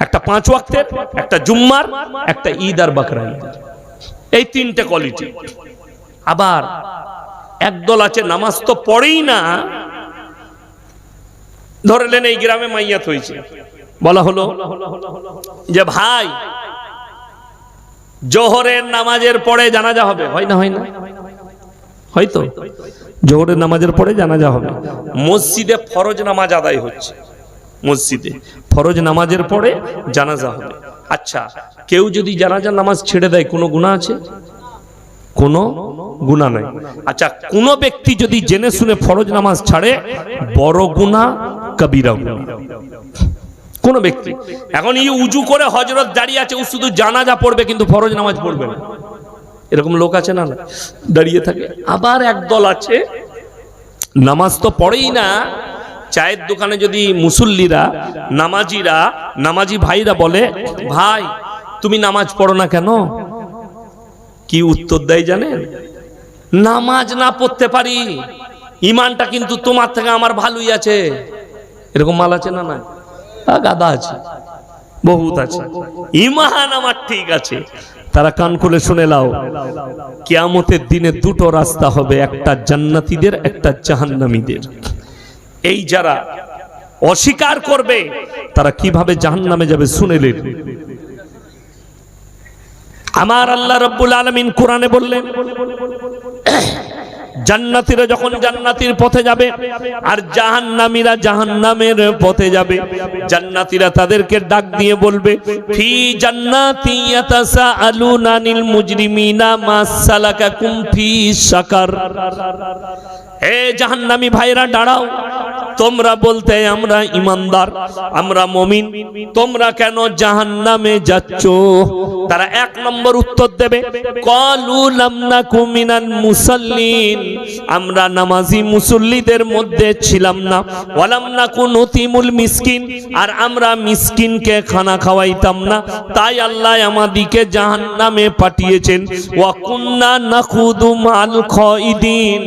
একটা 5 ওয়াক্তের, একটা জুম্মার, একটা ঈদ আর বাকরা ঈদ, এই তিনটে কোয়ালিটি। আবার একদল আছে নামাজ তো পড়েই না। ধরলেন এই গ্রামে মাইয়াত হয়েছে, বলা হলো যে ভাই জোহরের নামাজের পরে জানাজা হবে, হয় না? হয় না? হয়তো জোহরের নামাজের পরে জানাজা হবে। মসজিদে ফরজ নামাজ আদায় হচ্ছে, মসজিদে ফরজ নামাজের পরে জানাজা হবে। আচ্ছা, কেউ যদি জানাজা নামাজ ছেড়ে দেয় কোনো গুনাহ আছে? কোনো গুনাহ নাই। আচ্ছা, কোন ব্যক্তি যদি জেনে শুনে ফরজ নামাজ ছাড়ে, বড় গুনাহ, কবিরা গুনাহ। কোন ব্যক্তি এখন এই উজু করে হযরত দাঁড়িয়ে আছে, ও শুধু জানাজা পড়বে কিন্তু ফরজ নামাজ পড়বে না, এরকম লোক আছে না? দাঁড়িয়ে থাকে। আবার একদল আছে নামাজ তো পড়েই না, চায়ের দোকানে যদি মুসল্লিরা, নামাজিরা, নামাজি ভাইরা বলে ভাই তুমি নামাজ পড়ো না কেন, কি উত্তর দেয় জানেন? নামাজ না পড়তে পারি, ইমানটা কিন্তু তোমার থেকে আমার ভালোই আছে। এরকম মাল আছে না? না, গাদা আছে, বহুত আছে। ইমান আমার ঠিক আছে। তারা কান খুলে শুনে লাও, কিয়ামতের দিনে দুটো রাস্তা হবে, একটা জান্নাতীদের, একটা জাহান্নামীদের। এই যারা অস্বীকার করবে তারা কিভাবে জাহান্নামে যাবে শুনেলেন। আমার আল্লাহ রাব্বুল আলামিন কোরআনে বললেন, জান্নাতীরা যখন জান্নাতের পথে যাবে আর জাহান্নামীরা জাহান্নামের পথে যাবে, জান্নাতীরা তাদেরকে ডাক দিয়ে বলবে ফি জান্নাতি ইয়াতাসাআলুনা আনিল মুজরিমিনা মা সালাকাকুম ফি সাকার। হে জাহান্নামী ভাইরা দাঁড়াও, তোমরা বলতে আমরা ঈমানদার, আমরা মুমিন, তোমরা কেন জাহান্নামে যাচ্ছ? তারা এক নম্বর উত্তর দেবে, ক্বালু লাম নাকু মিনাল মুসাল্লিন, আমরা নামাজি মুসল্লিদের মধ্যে ছিলাম না, ওয়ালাম নাকু নুতিমুল মিসকিন, আর আমরা মিসকিনকে খানা খাওয়াইতাম না, তাই আল্লাহ আমাদিকে জাহান্নামে পাঠিয়েছেন। ওয়া কুন্না নাখুদু মাল খাইদিন,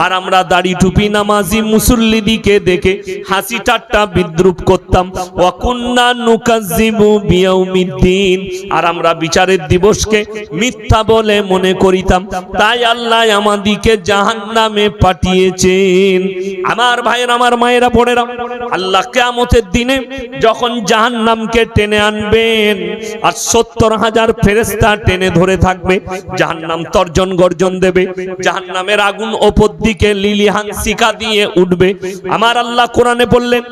আর আমরা দাড়ি টুপি নামাজি মুসল্লিদিকে দেখে হাসি ঠাট্টা বিদ্রুপ করতাম। ওয়া কুন্না নুকাজ্জিবু বিয়াউমিদ্দিন, আর আমরা বিচারের দিবসকে মিথ্যা বলে মনে করিতাম, তাই আল্লাহ আমাদিকে জাহান্নামে পাঠিয়েছেন। আমার ভাইয়েরা, আমার মায়েরা, বোনেরা, আল্লাহ কিয়ামতের দিনে যখন জাহান্নামকে টেনে আনবেন আর 70,000 ফেরেশতা টেনে ধরে থাকবে, জাহান্নাম তর্জন গর্জন দেবে, জাহান্নামের আগুন ওপর দিকে লিলিহান শিখা দিয়ে উঠবে। আমার আল্লাহ কোরআনে বললেন,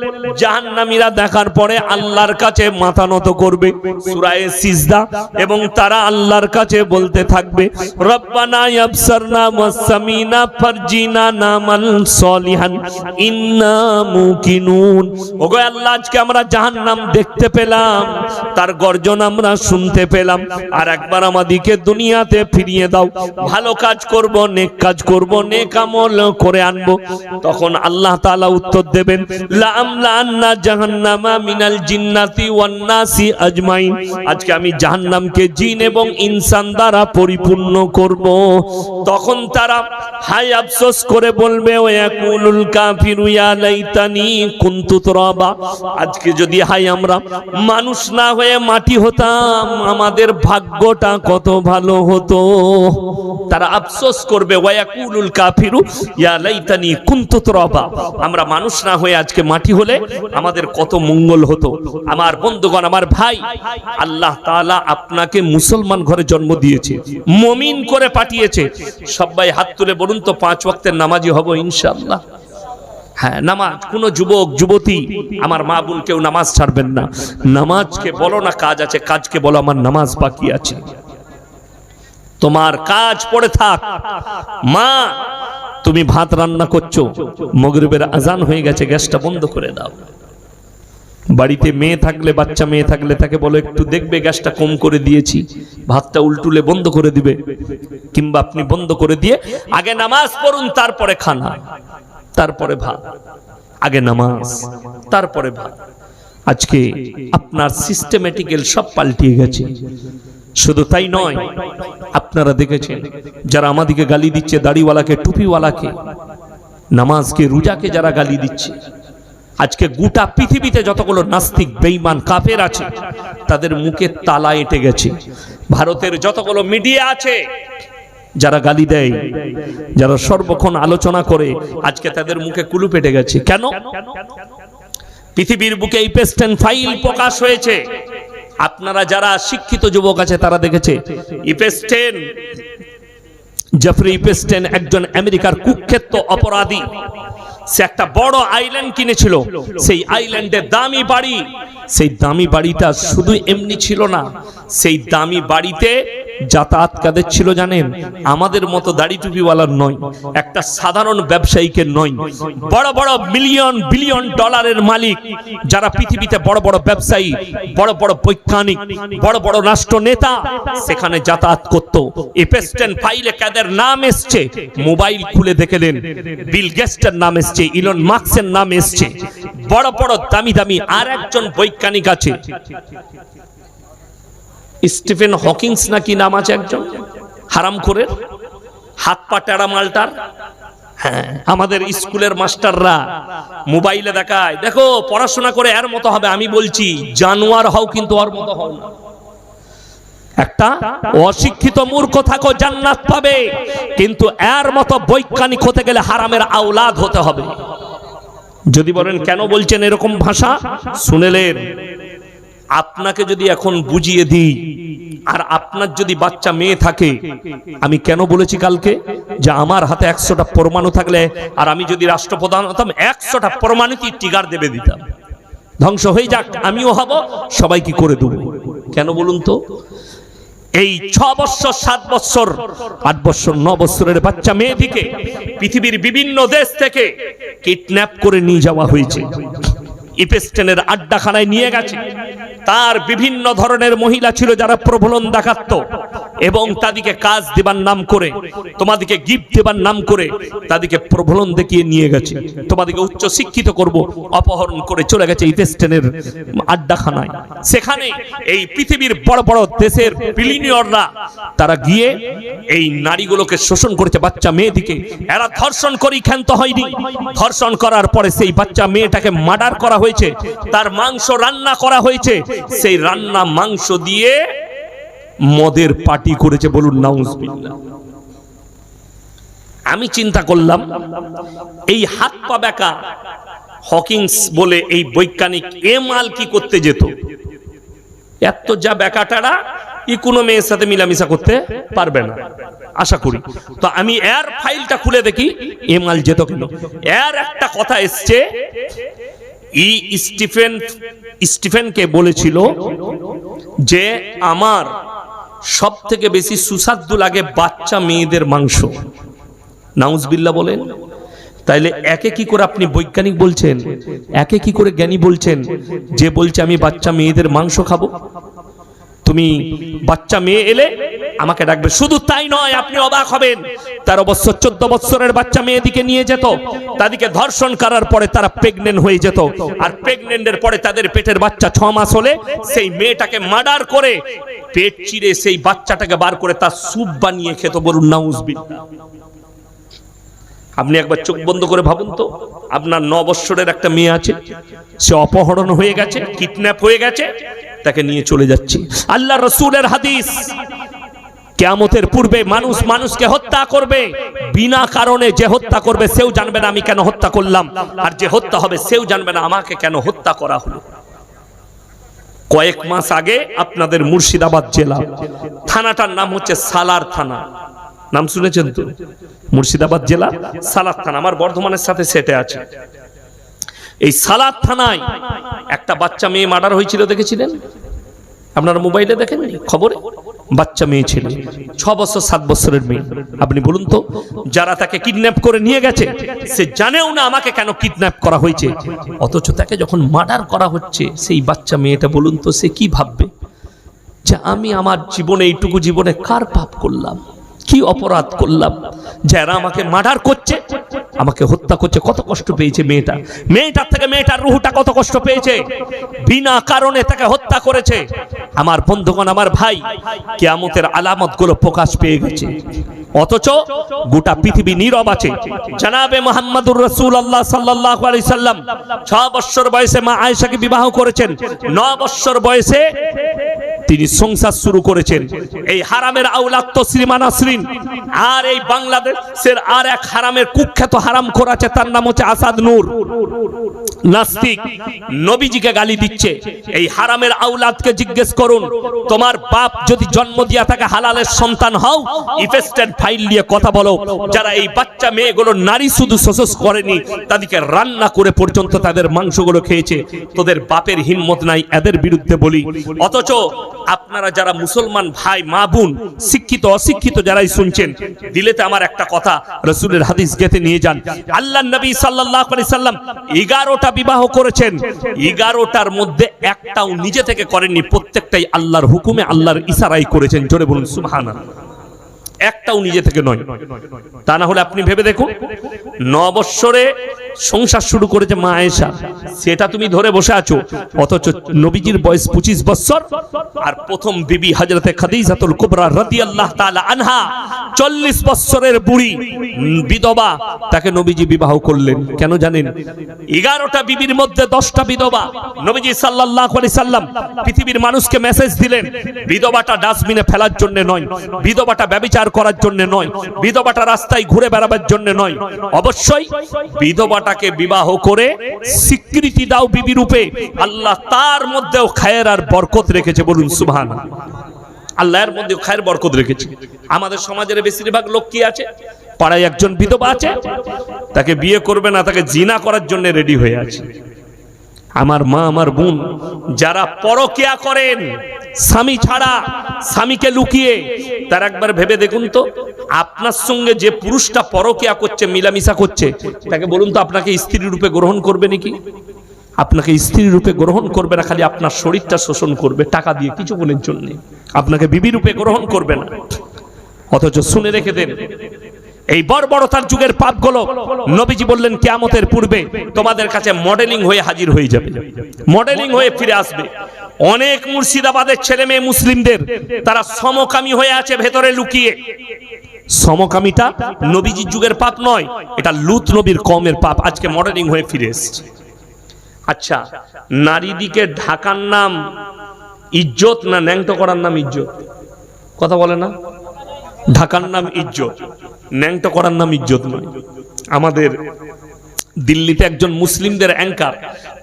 জাহান্নামীরা দেখার পরে আল্লাহর কাছে মাথা নত করবে, সূরা সিজদা, এবং তারা আল্লাহর কাছে বলতে থাকবে রব্বানা ইয়াবসারনা ওয়াসামিনা ফারজিনা নামাল সলিহান ইন্না মুকিনুন। ওগো আল্লাহ, আজকে আমরা জাহান্নাম দেখতে পেলাম, তার গর্জন আমরা শুনতে পেলাম, আর একবার আমাদেরকে দুনিয়াতে ফিরিয়ে দাও, ভালো কাজ করব, নেক কাজ করব, নেক আমল করে আনবো। তখন আল্লাহ তাআলা উত্তর দেবেন, লা আমলান্না জাহান্নামা মিনাল জিন্নাতি ওয়ান নাসি আজমাইন, আজকে আমি জাহান্নামকে জিন এবং ইনসান দ্বারা পরিপূর্ণ করব। তখন তারা হাই আফসোস করে বলবে, ওয়া ইয়াকুলুল কাফিরু ইয়া লাইতানি কুনতু তুরাবা, আজকে যদি হাই আমরা মানুষ না হয়ে মাটি হতাম, আমাদের ভাগ্যটা কত ভালো হতো। তারা আফসোস করবে, ওয়া ইয়াকুলুল কাফিরু ইয়া লাইতানি কুনতু তুরাবা, আমরা মানুষ না হয়ে আজকে মাটি হলে আমাদের কত মঙ্গল হতো। আমার বন্ধুগণ, আমার ভাই, আল্লাহ তাআলা আপনাকে মুসলমান ঘরে জন্ম দিয়েছে, মুমিন করে পাঠিয়েছে। সবাই হাত তুলে বলুন তো 5 ওয়াক্তের নামাজি হব ইনশাআল্লাহ। হ্যাঁ, নামাজ, কোন যুবক যুবতী আমার মা বোন কেউ নামাজ ছাড়বেন না। নামাজকে বলো না কাজ আছে, কাজকে বলো আমার নামাজ বাকি আছে। তোমার কাজ পড়ে থাক। মা তুমি ভাত রান্না করছো, মাগরিবের আজান হয়ে গেছে, গ্যাসটা বন্ধ করে দাও। বাড়িতে মেয়ে থাকলে, বাচ্চা মেয়ে থাকলে তাকে বলো একটু দেখবে গ্যাসটা কম করে দিয়েছি, ভাতটা উল্টুলে বন্ধ করে দিবে, কিংবা আপনি বন্ধ করে দিয়ে আগে নামাজ পড়ুন, তারপরে খানা, তারপরে ভাত। আগে নামাজ, তারপরে ভাত। আজকে আপনার সিস্টেমেটিক্যাল সব পাল্টিয়ে গেছে। শুধু তাই নয়, আপনারা দেখেছেন যারা আমাদেরকে গালি দিচ্ছে, দাড়িওয়ালাকে, টুপিওয়ালাকে, নামাজকে, রোজাকে যারা গালি দিচ্ছে, আজকে গোটা পৃথিবীতে যতগুলো নাস্তিক, বেঈমান, কাফের আছে তাদের মুখে তালা এঁটে গেছে। ভারতের যতগুলো মিডিয়া আছে যারা গালি দেয়, যারা সর্বক্ষণ আলোচনা করে, আজকে তাদের মুখে কুলুপ এঁটে গেছে। কেন? পৃথিবীর বুকে ইপস্টেন ফাইল প্রকাশ হয়েছে। আপনারা যারা শিক্ষিত যুবক আছে তারা দেখেছে, ইপস্টেন, জেফরি ইপস্টেন একজন আমেরিকার কুখ্যাত অপরাধী। সে একটা বড় আইল্যান্ড কিনেছিল, সেই আইল্যান্ডে দামি বাড়ি। সেই দামি বাড়িটা শুধু এমনি ছিল না, সেই দামি বাড়িতে যাতায়াত কাদের ছিল জানেন? আমাদের মতো দাড়ি টুপিওয়ালার নয়, একটা সাধারণ ব্যবসায়ীকে নয়, বড় বড় মিলিয়ন বিলিয়ন ডলারের মালিক, যারা পৃথিবীতে বড় বড় ব্যবসায়ী, বড় বড় বৈজ্ঞানিক, বড় বড় রাষ্ট্র নেতা সেখানে যাতায়াত করত। ইপস্টেন ফাইলে কাদের নাম এসছে, মোবাইল খুলে দেখলেন, বিল গেটসের নাম এসছে, ইলন মাস্কের নাম এসছে, বড় বড় দামি দামি। আর একজন বৈজ্ঞানিক আছে, স্টিফেন হকিংস নাকি নাম আছে, একজন হারামখোরের, হাত পা টেরা মালটার। হ্যাঁ, আমাদের স্কুলের মাস্টাররা মোবাইলে দেখায়, দেখো পড়াশোনা করে এর মতো হবে। আমি বলছি জানোয়ার হও, কিন্তু ওর মতো হও না। একটা অশিক্ষিত মূর্খ থাকো, জান্নাত পাবে, কিন্তু এর মতো বৈজ্ঞানিক হতে গেলে হারামের আওলাদ হতে হবে। যদি বলেন কেন বলছেন এরকম ভাষা, শুনেলেন, আপনাকে যদি এখন বুঝিয়ে দিই, আর আপনার যদি বাচ্চা মেয়ে থাকে, আমি কেন বলেছি কালকে যে আমার হাতে 100টা পরমাণু থাকলে, আর আমি যদি রাষ্ট্রপ্রধান হতাম, 100টা পরমাণুতে টিগার দেবে দিতাম, ধ্বংস হয়ে যাক, আমিও হব, সবাই কি করে দেব। কেন বলুন তো? এই 6 বছর, 7 বছর, 8 বছর, 9 বছরের বাচ্চা মেয়েটিকে পৃথিবীর বিভিন্ন দেশ থেকে কিডন্যাপ করে নিয়ে যাওয়া হয়েছে, ইপস্টেনের আড্ডাখানায় নিয়ে গেছে। তার বিভিন্ন ধরনের মহিলা ছিল যারা প্রলোভন দেখাতো, এবং তাদেরকে কাজ দেবার নাম করে, তোমাদেরকে গিফট দেবার নাম করে তাদেরকে প্রলোভন দেখিয়ে নিয়ে গেছে। তোমাদেরকে উচ্চ শিক্ষিত করব, অপহরণ করে চলে গেছে ইপস্টেনের আড্ডাখানায়। সেখানে এই পৃথিবীর বড় বড় দেশের বিলিয়নিয়াররা তারা গিয়ে এই নারীগুলোকে শোষণ করেছে, বাচ্চা মেয়েদিকে। এরা ধর্ষণ করেই ক্ষান্ত হয়নি। ধর্ষণ করার পরে সেই বাচ্চা মেয়েটাকে মার্ডার করা হয়েছে, তার মাংস রান্না করা হয়েছে, সেই রান্না মাংস দিয়ে মদের পার্টি করেছে। বলুন নাউজুবিল্লাহ। আমি চিন্তা করলাম, এই হাত পা বেঁকা হকিংস বলে এই বৈজ্ঞানিক এ মাল কি করতে যেত? এত যা বেকাটারা, ই কোনো মেয়ের সাথে মিলামিশা করতে পারবে না আশা করি। তো আমি এর ফাইলটা খুলে দেখি, এ মাল যেত কেন। এর একটা কথা এসছে, স্টিফেনকে বলেছিল যে আমার সব থেকে বেশি সুস্বাদু লাগে বাচ্চা মেয়েদের মাংস। নাউজুবিল্লাহ বলেন। তাইলে একে কি করে আপনি বৈজ্ঞানিক বলছেন, একে কি করে জ্ঞানী বলছেন, যে বলছে আমি বাচ্চা মেয়েদের মাংস খাবো? তুমি বাচ্চা মেয়ে এলে আমাকে ডাকবে। শুধু তাই নয়, আপনি অবাক হবেন, 13 বছর 14 বছরের বাচ্চা মেয়েদিকে নিয়ে যেত, তাদেরকে ধর্ষণ করার পরে তারা প্রেগনেন্ট হয়ে যেত, আর প্রেগনেন্টের পরে তাদের পেটের বাচ্চা 6 মাস হলে সেই মেয়েটাকে মার্ডার করে পেট চিরে সেই বাচ্চাটাকে বার করে তার স্যুপ বানিয়ে খেত। বলুন নাউজুবিল্লাহ। আপনি একবার চোখ বন্ধ করে ভাবুন তো, আপনার 9 বছরের একটা মেয়ে আছে, সে অপহরণ হয়ে গেছে, কিডন্যাপ হয়ে গেছে, তাকে নিয়ে চলে যাচ্ছে। আল্লাহ রাসূলের হাদিস, কিয়ামতের পূর্বে মানুষ মানুষকে হত্যা করবে, বিনা কারণে যে হত্যা করবে সেও জানবে না আমি কেন হত্যা করলাম, আর যে হত্যা হবে সেও জানবে না আমাকে কেন হত্যা করা হলো। কয়েক মাস আগে আপনাদের মুর্শিদাবাদ জেলা, থানাটার নাম হচ্ছে সালার থানা, নাম শুনেছেন তো? মুর্শিদাবাদ জেলা সালার থানা, আমার বর্ধমানের সাথে সেটে আছে। এই সালার থানায় একটা বাচ্চা মেয়ে মার্ডার হয়েছিল, দেখেছিলেন আপনারা? মোবাইলে দেখেননি খবরে? বাচ্চা মেয়ে ছেলে, 6 বছর 7 বছরের মেয়ে। আপনি বলুন তো, যারা তাকে কিডন্যাপ করে নিয়ে গেছে সে জানেও না আমাকে কেন কিডন্যাপ করা হয়েছে, অথচ তাকে যখন মার্ডার করা হচ্ছে সেই বাচ্চা মেয়েটা বলুন তো সে কি ভাববে যে আমি আমার জীবনে এইটুকু জীবনে কার পাপ করলাম, কি অপরাধ করলাম, যারা আমাকে মার্ডার করছে, আমাকে হত্যা করছে। কত কষ্ট পেয়েছে মেয়েটা, মেয়েটার থেকে মেয়েটার রুহটা কত কষ্ট পেয়েছে, বিনা কারণে তাকে হত্যা করেছে। আমার বন্ধুগণ, আমার ভাই, কিয়ামতের আলামতগুলো প্রকাশ পেয়ে গেছে, অথচ গোটা পৃথিবী নীরব আছে। জনাবে মুহাম্মদুর রাসূলুল্লাহ সাল্লাল্লাহু আলাইহি সাল্লাম 6 বছর বয়সে মা আয়েশাকে বিবাহ করেছেন, 9 বছর বয়সে তিনি সংসার শুরু করেছেন। এই হারামের আওলাদ তসলিমা নাসরিন আর এই বাংলাদেশের আর এক হারামের কুখ্যাত হারামখোর আছে, তার নাম হচ্ছে আসাদ নূর, নাস্তিক, নবীজিকে গালি দিচ্ছে। এই হারামের আওলাদকে জিজ্ঞেস করুন, তোমার বাপ যদি জন্ম দিয়া থাকে হালালের সন্তান হও, ইফেস্টেড ফাইল নিয়ে কথা বলো। যারা এই বাচ্চা মেয়েগুলো নারী শুধু শোষণ করেনি, তাদেরকে রান্না করে পর্যন্ত তাদের মাংসগুলো খেয়েছে, তোদের বাপের হিম্মত নাই এদের বিরুদ্ধে বলি। অথচ আপনারা যারা মুসলমান ভাই মা বোন, শিক্ষিত অশিক্ষিত যারাই শুনছেন, দিলেতে আমার একটা কথা, রাসূলের হাদিস গেতে নিয়ে যান। আল্লাহর নবী সাল্লাল্লাহু আলাইহি সাল্লাম 11টা বিবাহ করেছেন, 11টার মধ্যে একটাও নিজে থেকে করেননি, প্রত্যেকটাই আল্লাহর হুকুমে আল্লাহর ইশারায় করেছেন। জোরে বলুন সুবহানাল্লাহ। একটাও নিজে থেকে নয়। তা না হলে আপনি ভেবে দেখুন, 9 বছরে সংসার শুরু করেছে মা আয়েশা, সেটা তুমি ধরে বসে আছো, অথচ নবীজির বয়স 25 বছর। আর প্রথম বিবি হযরতে খাদিজাতুল কুবরা রাদিয়াল্লাহু তাআলা আনহা 40 বছরের বুড়ি বিধবা, তাকে নবীজি বিবাহ করলেন। কেন জানেন? 11টা বিবির মধ্যে 10টা বিধবা। নবীজি সাল্লাল্লাহু আলাইহি সাল্লাম পৃথিবীর মানুষকে মেসেজ দিলেন, বিধবাটা ডাস্টবিনে ফেলার জন্য নয়, বিধবাটা ব্যভিচার করার জন্য নয়, বিধবাটা রাস্তায় ঘুরে বেড়াবার জন্য নয়, অবশ্যই বিধবাটাকে বিবাহ করে স্বীকৃতি দাও বিবি রূপে। আল্লাহ তার মধ্যেও খায়ের আর বরকত রেখেছে। বলুন সুবহানাল্লাহ। আল্লাহর মধ্যে খায়ের বরকত রেখেছে। আমাদের সমাজের বেশিরভাগ লোক কি আছে, পাড়ায় একজন বিধবা আছে, তাকে বিয়ে করবে না, তাকে জিনা করার জন্য রেডি হয়ে আছে। আমার মা, আমার বোন, যারা পরকিয়া করেন স্বামী ছাড়া, স্বামীকে লুকিয়ে, তার একবার ভেবে দেখুন তো, আপনার সঙ্গে যে পুরুষটা পরকিয়া করছে, মিলামিশা করছে, তাকে বলুন তো আপনাকে স্ত্রী রূপে গ্রহণ করবে নাকি? আপনাকে স্ত্রী রূপে গ্রহণ করবে না, খালি আপনার শরীরটা শোষণ করবে টাকা দিয়ে কিছুক্ষণের জন্য, আপনাকে বিবি রূপে গ্রহণ করবে না। অথচ শুনে রেখে দেন, এই বর্বরতার যুগের পাপগুলো নবীজি বললেন কিয়ামতের পূর্বে তোমাদের কাছে মডেলিং হয়ে হাজির হয়ে যাবে, মডেলিং হয়ে ফিরে আসবে। অনেক মুর্শিদাবাদের ছেলে মেয়ে মুসলিমদের, তারা সমকামী হয়ে আছে ভেতরে লুকিয়ে। সমকামীটা নবীজির যুগের পাপ নয়, এটা লূত নবীর কওমের পাপ, আজকে মডেলিং হয়ে ফিরে এসেছে। আচ্ছা, নারীদিকে ঢাকার নাম ইজ্জত না ন্যাংটো করার নাম ইজ্জত? কথা বলে না? ঢাকার নাম ইজ্জত, ন্যাংটো করার নাম ইজ্জত নয়। আমাদের দিল্লিতে একজন মুসলিমদের অ্যাঙ্কার,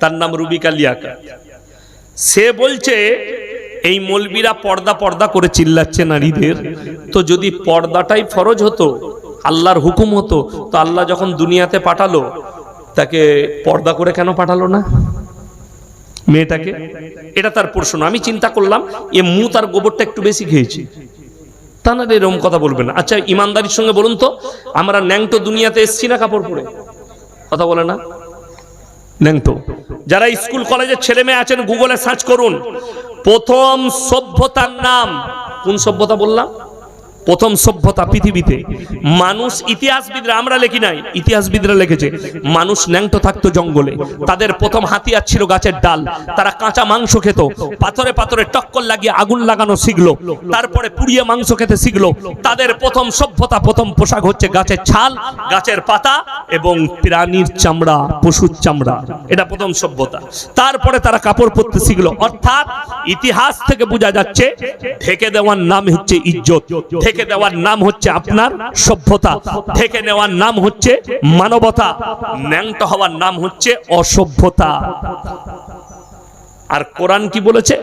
তার নাম রুবিকা লিয়াকা, সে বলছে এই মৌলবীরা পর্দা পর্দা করে চিল্লাচ্ছে নারীদের, তো যদি পর্দাটাই ফরজ হতো, আল্লাহর হুকুম হতো, তো আল্লাহ যখন দুনিয়াতে পাঠালো তাকে পর্দা করে কেন পাঠালো না মেয়েটাকে? এটা তার প্রশ্ন। আমি চিন্তা করলাম এ মুত আর গোবরটা একটু বেশি খেয়েছি, তা না এরকম কথা বলবে না। আচ্ছা, ইমানদারির সঙ্গে বলুন তো, আমরা ন্যাংটো দুনিয়াতে এসছি না কাপড় পরে? কথা বলে না? ন্যাংটো। যারা স্কুল কলেজের ছেলে মেয়ে আছেন, গুগলে সার্চ করুন প্রথম সভ্যতার নাম। কোন সভ্যতা বললাম? প্রথম সভ্যতা পৃথিবীতে। মানুষ, ইতিহাসবিদরা, আমরা লেখি নাই, ইতিহাসবিদরা লিখেছে, মানুষ ন্যাংটো থাকতো জঙ্গলে, তাদের প্রথম হাতিয়ার ছিল গাছের ডাল, তারা কাঁচা মাংস খেত, পাথরে পাথরে টক্কর লাগিয়ে আগুন লাগানো শিখলো, তারপরে পুড়িয়ে মাংস খেতে শিখলো। তাদের প্রথম সভ্যতা, প্রথম পোশাক হচ্ছে গাছের ছাল, গাছের পাতা এবং প্রাণীর চামড়া, পশুর চামড়া, এটা প্রথম সভ্যতা। তারপরে তারা কাপড় পরতে শিখলো। অর্থাৎ ইতিহাস থেকে বোঝা যাচ্ছে ঢেকে দেওয়ার নাম হচ্ছে ইজ্জত, ঢেকে দেওয়ার নাম হচ্ছে আপনার সভ্যতা, ঢেকে নেওয়ার নাম হচ্ছে মানবতা, ন্যাংটো হওয়ার নাম হচ্ছে অসভ্যতা। আর কোরআন কি বলেছে?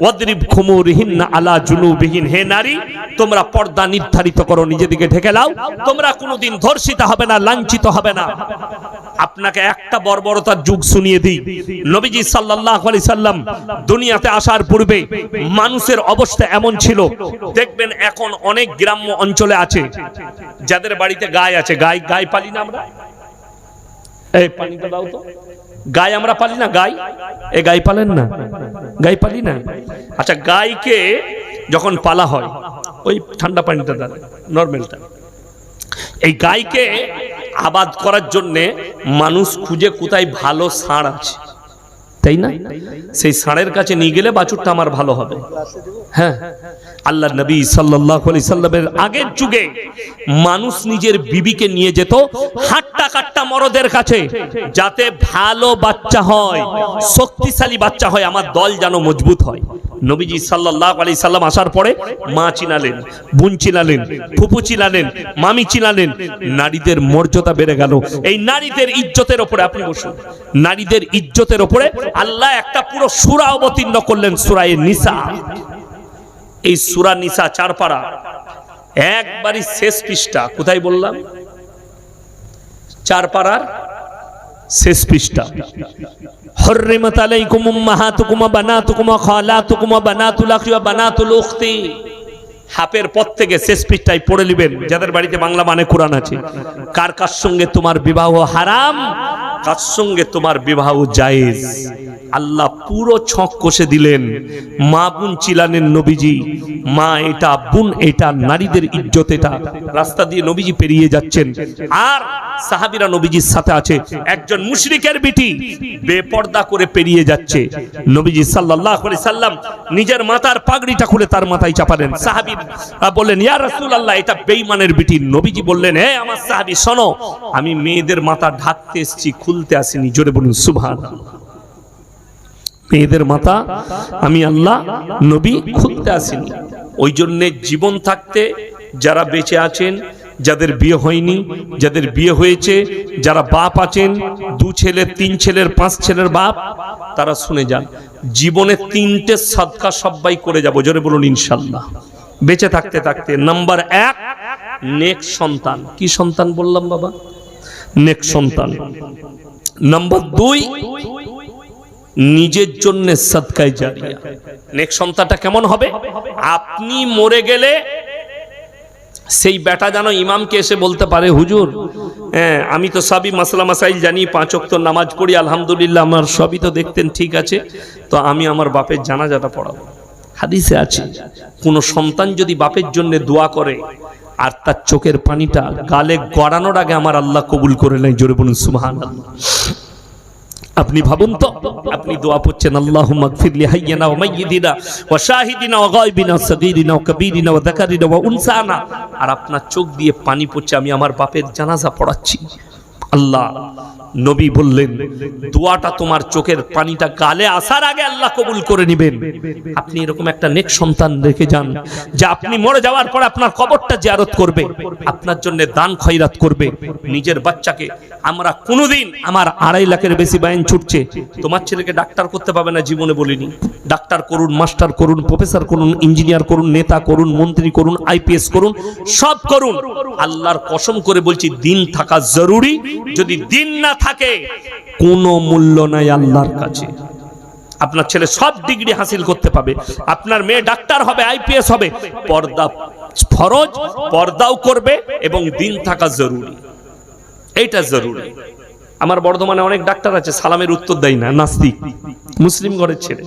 ওয়াদরিব খুমুরিহিন্না আলা জুনুবিহিন, হে নারী তোমরা পর্দা নির্ধারিত করো, নিজেদিকে ঢেকে নাও, তোমরা কোনোদিন ধর্ষিত হবে না, লাঞ্ছিত হবে না। আপনাকে একটা বর্বরতার যুগ শুনিয়ে দিই। নবীজি সাল্লাল্লাহু আলাইহি সাল্লাম দুনিয়াতে আসার পূর্বে মানুষের অবস্থা এমন ছিল, দেখবেন এখন অনেক গ্রাম্য অঞ্চলে আছে যাদের বাড়িতে গায় আছে, গায় পালি না আমরা, এই পানিটা দাও তো, গায় আমরা পালি না, গাই পালেন না, গাই পালি না। আচ্ছা, গাইকে যখন পালা হয় ওই ঠান্ডা পানিটা দেন, নরমালটা, এই গাইকে আবাদ করার জন্য মানুষ খুঁজে কোথায় ভালো ষাঁড় আছে, তাই না? সেই ষাঁড়ের কাছে নিয়ে গেলে বাছুরটা আমার ভালো হবে। হ্যাঁ, আল্লাহ নবী সাল্লাল্লাহু আলাইহি সাল্লামের আগের যুগে মানুষ নিজের বিবিকে নিয়ে যেত হাট্টা কাট্টা মরদের কাছে, যাতে ভালো বাচ্চা হয়, শক্তিশালী বাচ্চা হয়, আমার দল যেন মজবুত হয়। নবীজি সাল্লাল্লাহু আলাইহি সাল্লাম আসার পরে মা চিনালেন, বোন চিনালেন, ফুপু চিনালেন, মামি চিনালেন, নারীদের মর্যাদা বেড়ে গেল। এই নারীদের ইজ্জতের উপরে, আপনি বসুন, নারীদের ইজ্জতের উপরে আল্লাহ একটা পুরো সূরা অবতীর্ণ করলেন, সূরা নিসা। এই সূরা নিসা 4 পারা, একবারই শেষ পৃষ্ঠা, কোথায় বললাম? 4 পারার শেষ পৃষ্ঠা। হররিমাত আলাইকুম উম্মাহাতুকুম ওয়া বানাতুকুম ওয়া খালাতুকুম ওয়া বানাতুল আখি ওয়া বানাতুল উখতি। হাফের পর থেকে শেষ পৃষ্ঠায় পড়ে নেবেন, যাদের বাড়িতে বাংলা মানে কোরআন আছে। কার কার সঙ্গে তোমার বিবাহ হারাম, কার সঙ্গে তোমার বিবাহ জায়েজ। আল্লাহ পুরো ছক কষে দিলেন। মা বোন চিলানেন নবীজি, মা এটা, বোন এটা, নারীদের ইজ্জত এটা। রাস্তা দিয়ে নবীজি পেরিয়ে যাচ্ছেন, আর সাহাবীরা নবীজির সাথে আছে। একজন মুশরিকের বিটি বেপর্দা করে পেরিয়ে যাচ্ছে, নবীজি সাল্লাল্লাহু আলাইহি সাল্লাম নিজের মাথার পাগড়িটা খুলে তার মাথায় চাপালেন। সাহাবী বললেন, ইয়া রাসূলুল্লাহ, এটা বেঈমানের বিটি। নবীজি বললেন, হে আমার সাহাবী শোনো, আমি মেয়েদের মাথা ঢাকতে এসেছি, খুলতে আসিনি। জোরে বলুন সুবহানাল্লাহ। মেয়েদের মাথা আমি আল্লাহ নবী খুলতে আসিনি। ওই জন্যে জীবন থাকতে যারা বেঁচে আছেন, যাদের বিয়ে হয়নি, যাদের বিয়ে হয়েছে, যারা বাপ আছেন, 2 ছেলে 3 ছেলের 5 ছেলের বাপ, তারা শুনে যান, জীবনে 3টে সাদকা সবাই করে যাব। জোরে বলুন ইনশাআল্লাহ, বেঁচে থাকতে থাকতে। নাম্বার 1, নেক সন্তান। কি সন্তান বললাম বাবা? নেক সন্তান। নাম্বার 2, নিজের জন্য সাদকায়ে জারিয়া। নেক সন্তানটা কেমন হবে? আপনি মরে গেলে সেই বেটা যেন ইমামকে এসে বলতে পারে, হুজুর, হ্যাঁ আমি তো সবই মাসলা মাসাইল জানি, 5 ওয়াক্ত নামাজ পড়ি, আলহামদুলিল্লাহ, আমার সবই তো দেখতেন ঠিক আছে, তো আমি আমার বাপের জানাজাটা পড়াবো। হাদিসে আছে, কোন সন্তান যদি বাপের জন্য দোয়া করে আর তার চোখের পানিটা গালে গড়ানোর আগে আমার আল্লাহ কবুল করে নেয়। জোরে বলুন সুবহানাল্লাহ। আপনি ভাবুন তো, আপনি দোয়া পড়ছেন, আল্লাহুম্মা গফির লি হাইয়িনা ওয়া মাইয়িতিনা ওয়া শাহিদিনা ওয়া গায়বিনা ওয়া সাগীরিনা ওয়া কাবীরিনা ওয়া যাকারিনা ওয়া উনসানা, আর আপনার চোখ দিয়ে পানি পড়ছে, আমি আমার বাপের জানাজা পড়াচ্ছি। আল্লাহ নবী বললেন, দোয়াটা তোমার চোখের পানিটা গালে আসার আগে আল্লাহ কবুল করে নেবেন। আপনি এরকম একটা নেক সন্তান রেখে যান, যে আপনি মরে যাওয়ার পর আপনার কবরটা জিয়ারত করবে, আপনার জন্য দান খয়রাত করবে। নিজের বাচ্চাকে আমরা কোনোদিন, আমার 2.5 লাখের বেশি বায়ান ছুটছে, তোমার ছেলেকে ডাক্তার করতে পাবে না জীবনে বলিনি। ডাক্তার করুন, মাস্টার করুন, প্রফেসর করুন, ইঞ্জিনিয়ার করুন, নেতা করুন, মন্ত্রী করুন, আইপিএস করুন, সব করুন। আল্লাহর কসম করে বলছি, দিন থাকা জরুরি। যদি দিন না থাকে, কোনো মূল্য নাই আল্লাহর কাছে। আপনার ছেলে সব ডিগ্রি হাসিল করতে পাবে, আপনার মেয়ে ডাক্তার হবে, আইপিএস হবে, পর্দা ফরজ, পর্দাও করবে, এবং দিন থাকা জরুরি, এইটা জরুরি। আমার বর্ধমানে অনেক ডাক্তার আছে, সালামের উত্তর দেয় না, নাস্তিক, মুসলিম ঘরের ছেলে,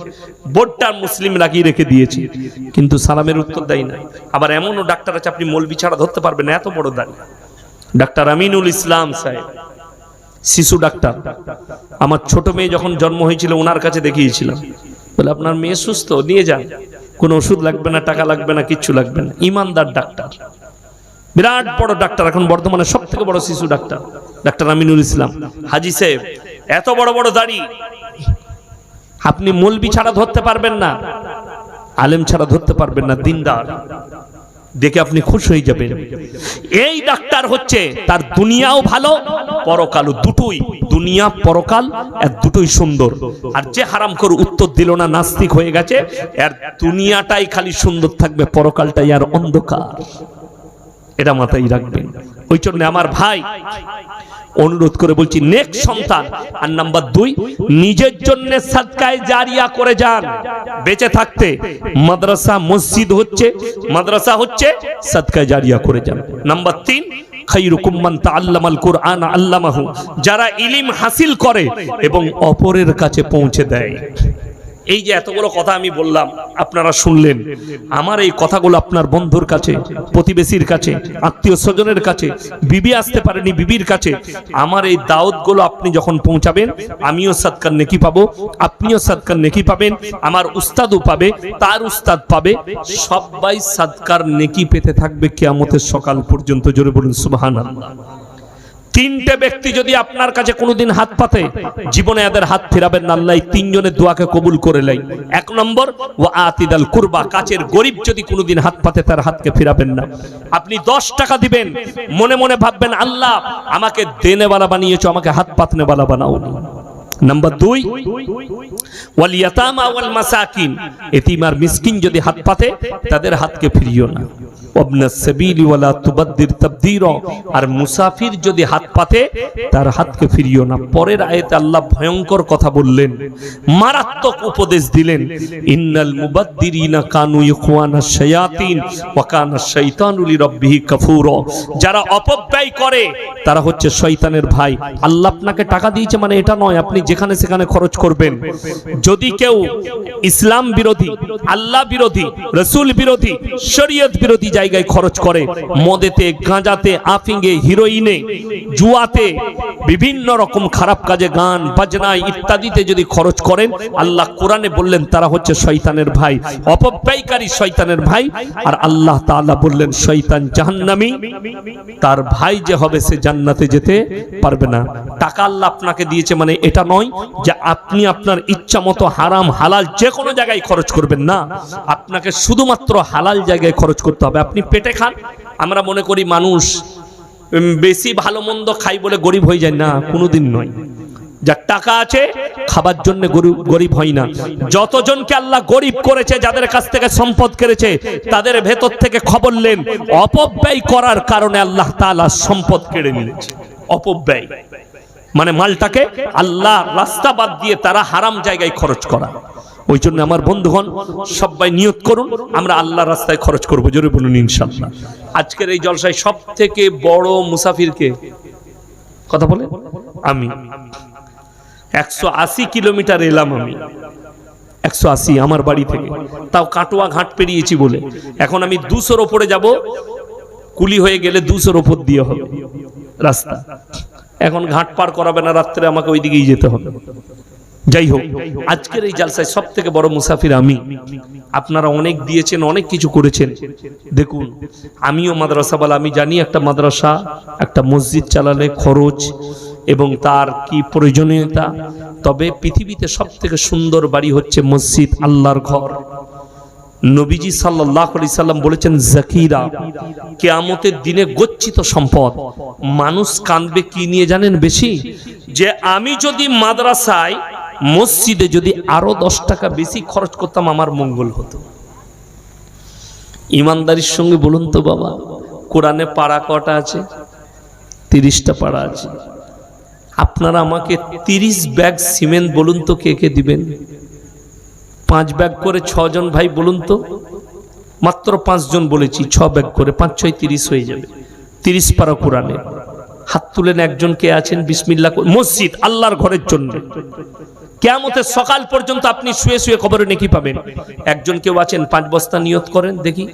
বোর্ডটা মুসলিম লাগিয়ে রেখে দিয়েছে, কিন্তু সালামের উত্তর দেয় না। আবার এমনও ডাক্তার আছে, আপনি মৌলবি ছাড়া ধরতে পারবেন না, এত বড় দাঁড়িয়ে। ডাক্তার আমিনুল ইসলাম সাহেব, শিশু ডাক্তার। আমার ছোট মেয়ে যখন জন্ম হয়েছিল, ওনার কাছে দেখিয়েছিলাম, বলে আপনার মেয়ে সুস্থ, নিয়ে যান, কোনো ওষুধ লাগবে না, টাকা লাগবে না, কিচ্ছু লাগবে না। ইমানদার ডাক্তার, বিরাট বড় ডাক্তার, এখন বর্তমানে সব থেকে বড় শিশু ডাক্তার, ডাক্তার আমিনুল ইসলাম হাজি সাহেব। এত বড় বড় দাড়ি, আপনি মৌলবি ছাড়া ধরতে পারবেন না, আলেম ছাড়া ধরতে পারবেন না, দিনদার। দেখে আপনি খুশি হয়ে যাবেন। এই ডাক্তার হচ্ছে তার দুনিয়াও ভালো পরকালও, দুটোই, দুনিয়া পরকাল এর দুটোই সুন্দর। আর যে হারাম করে উত্তর দিল না, নাস্তিক হয়ে গেছে, এর দুনিয়াটাই খালি সুন্দর থাকবে, পরকালটাই আর অন্ধকার। এটা মাথায় রাখবেন। ওই জন্য আমার ভাই অনুরোধ করে বলছি, নেক্সট সন্তান। আর নাম্বার 2, নিজের জন্য সাদকায়ে জারিয়া করে যান বেঁচে থাকতে। মাদ্রাসা মসজিদ হচ্ছে, মাদ্রাসা হচ্ছে, সাদকায়ে জারিয়া করে যান। নাম্বার 3, খায়রুকুম মান তাআল্লামাল কুরআন আল্লামাহু, যারা ইলম হাসিল করে এবং অপরের কাছে পৌঁছে দেয়। এই যে এতগুলো কথা আমি বললাম, আপনারা শুনলেন, আমার এই কথাগুলো আপনার বন্ধুর কাছে, প্রতিবেশীর কাছে, আত্মীয় স্বজনের কাছে, বিবি আসতে পারেনি বিবির কাছে, আমার এই দাওয়াতগুলো আপনি যখন পৌঁছাবেন, আমিও সাদকার নেকি পাবো, আপনিও সাদকার নেকি পাবেন, আমার উস্তাদও পাবে, তার উস্তাদ পাবে, সবাই সাদকার নেকি পেতে থাকবে কিয়ামতের সকাল পর্যন্ত। জোরে বলুন সুবহানাল্লাহ। 3টে ব্যক্তি যদি আপনার কাছে কোনোদিন হাত পাতে, জীবনে এদের হাত ফেরাবেন না, আল্লাহ 3 জনের দোয়াকে কবুল করে লাই। 1 নম্বর, ওয়া আতিদাল কুরবা, কাছের গরিব যদি কোনোদিন হাত পাতে, তার হাতকে ফেরাবেন না। আপনি 10 টাকা দিবেন, মনে মনে ভাববেন, আল্লাহ আমাকে দেনেওয়ালা বানিয়েছো, আমাকে হাত পাতনেওয়ালা বানাও। নাম্বার 2, ওয়াল ইয়াতামা ওয়াল মাসাকিন, এতিম আর মিসকিন যদি হাত পাতে, তাদের হাতকে ফিরিও না। ওয়াবনাস সাবিল ওয়ালা তুবাদদির তাবদীরা, আর মুসাফির যদি হাত পাতে, তার হাতকে ফিরিও না। পরের আয়াতে আল্লাহ ভয়ঙ্কর কথা বললেন, মারাত্মক উপদেশ দিলেন, ইন্নাল মুবাদদিরিনা কানু ইখওয়ানাশ শায়াতিন ওয়া কানা শাইতানু লিরাব্বিহি কাফুরা, যারা অপব্যয় করে তারা হচ্ছে শয়তানের ভাই। আল্লাহ আপনাকে টাকা দিয়েছে মানে এটা নয় আপনি যেখানে সেখানে খরচ করবেন। যদি কেউ ইসলাম বিরোধী, আল্লাহ বিরোধী, রাসূল বিরোধী, শরীয়ত বিরোধী জায়গায় খরচ করে, মদেতে, গাঁজাতে, আফিংয়ে, হিরোইনে, জুয়াতে, বিভিন্ন রকম খারাপ কাজে, গান বাজনায় ইত্যাদিতে যদি খরচ করেন, আল্লাহ কোরআনে বললেন তারা হচ্ছে শয়তানের ভাই, অপব্যয়কারী শয়তানের ভাই। আর আল্লাহ তাআলা বললেন শয়তান জাহান্নামী, তার ভাই যে হবে সে জান্নাতে যেতে পারবে না। টাকা আল্লাহ আপনাকে দিয়েছে মানে এটা নয় যে আপনি আপনার ইচ্ছা মতো হারাম হালাল যে কোনো জায়গায় খরচ করবেন না, আপনাকে শুধুমাত্র হালাল জায়গায় খরচ করতে হবে। আপনি পেটে খান, আমরা মনে করি মানুষ বেশি ভালো মন্দ খাই বলে গরিব হয়ে যায়, না, কোনোদিন নয়। যার টাকা আছে খাবার জন্য গরিব হয় না। যতজনকে আল্লাহ গরিব করেছে, যাদের কাছ থেকে সম্পদ কেড়েছে, তাদের ভেতর থেকে খবর নেন অপব্যয় করার কারণে আল্লাহ তাআলা সম্পদ কেড়ে নিয়েছে। অপব্যয় মানে মালটাকে আল্লাহ রাস্তা বাদ দিয়ে তারা হারাম জায়গায় খরচ করা। ওই জন্য আমার বন্ধুগণ সবাই নিয়ত করুন, আমরা আল্লাহর রাস্তায় খরচ করবো। জোরে বলুন ইনশাআল্লাহ। আজকের এই জলসায় সব থেকে বড় মুসাফিরকে কথা বলে আমি 180 কিলোমিটার এলাম, আমি 180 আমার বাড়ি থেকে, তাও কাটোয়া ঘাট পেরিয়েছি বলে। এখন আমি 200-র ওপরে যাব, কুলি হয়ে গেলে 200-র ওপর দিয়ে হবে রাস্তা। এখন ঘাট পার করাবে না, রাত্রে আমাকে ওই দিকেই যেতে হবে। যাই হোক, আজকের এই জালসায় সব থেকে বড় মুসাফির আমি। আপনারা অনেক দিয়েছেন, অনেক কিছু করেছেন। দেখুন, আমিও মাদ্রাসা বলা, আমি জানি একটা মাদ্রাসা, একটা মসজিদ চালালে খরচ এবং তার কি প্রয়োজনীয়তা। তবে পৃথিবীতে সব থেকে সুন্দর বাড়ি হচ্ছে মসজিদ, আল্লাহর ঘর। নবীজি সাল্লাল্লাহু আলাইহি সাল্লাম বলেছেন, জাকিরা, কিয়ামতের দিনে গচ্ছিত সম্পদ। মানুষ কাঁদবে কি নিয়ে জানেন বেশি? যে আমি যদি মাদ্রাসায়, মসজিদে যদি আরো 10 টাকা বেশি খরচ করতাম আমার মঙ্গল হতো। ইমানদারির সঙ্গে বলুন তো বাবা, কোরআনে পারা কটা আছে? 30টা পারা আছে। আপনারা আমাকে 30 ব্যাগ সিমেন্ট বলুন তো কে কে দিবেন? 5 ব্যাগ করে 6 জন ভাই বলুন তো। মাত্র 5 জন বলেছি, 6 ব্যাগ করে 5 6 30 হয়ে যাবে। 30 পারা কোরআনে। হাত তুলেন একজন কে আছেন? বিসমিল্লাহ। মসজিদ আল্লাহর ঘরের জন্য কিয়ামতের সকাল পর্যন্ত আপনি শুয়ে শুয়ে কবরে নেকি পাবেন। একজন কেউ আছেন 5 বস্তা নিয়ত করেন দেখি।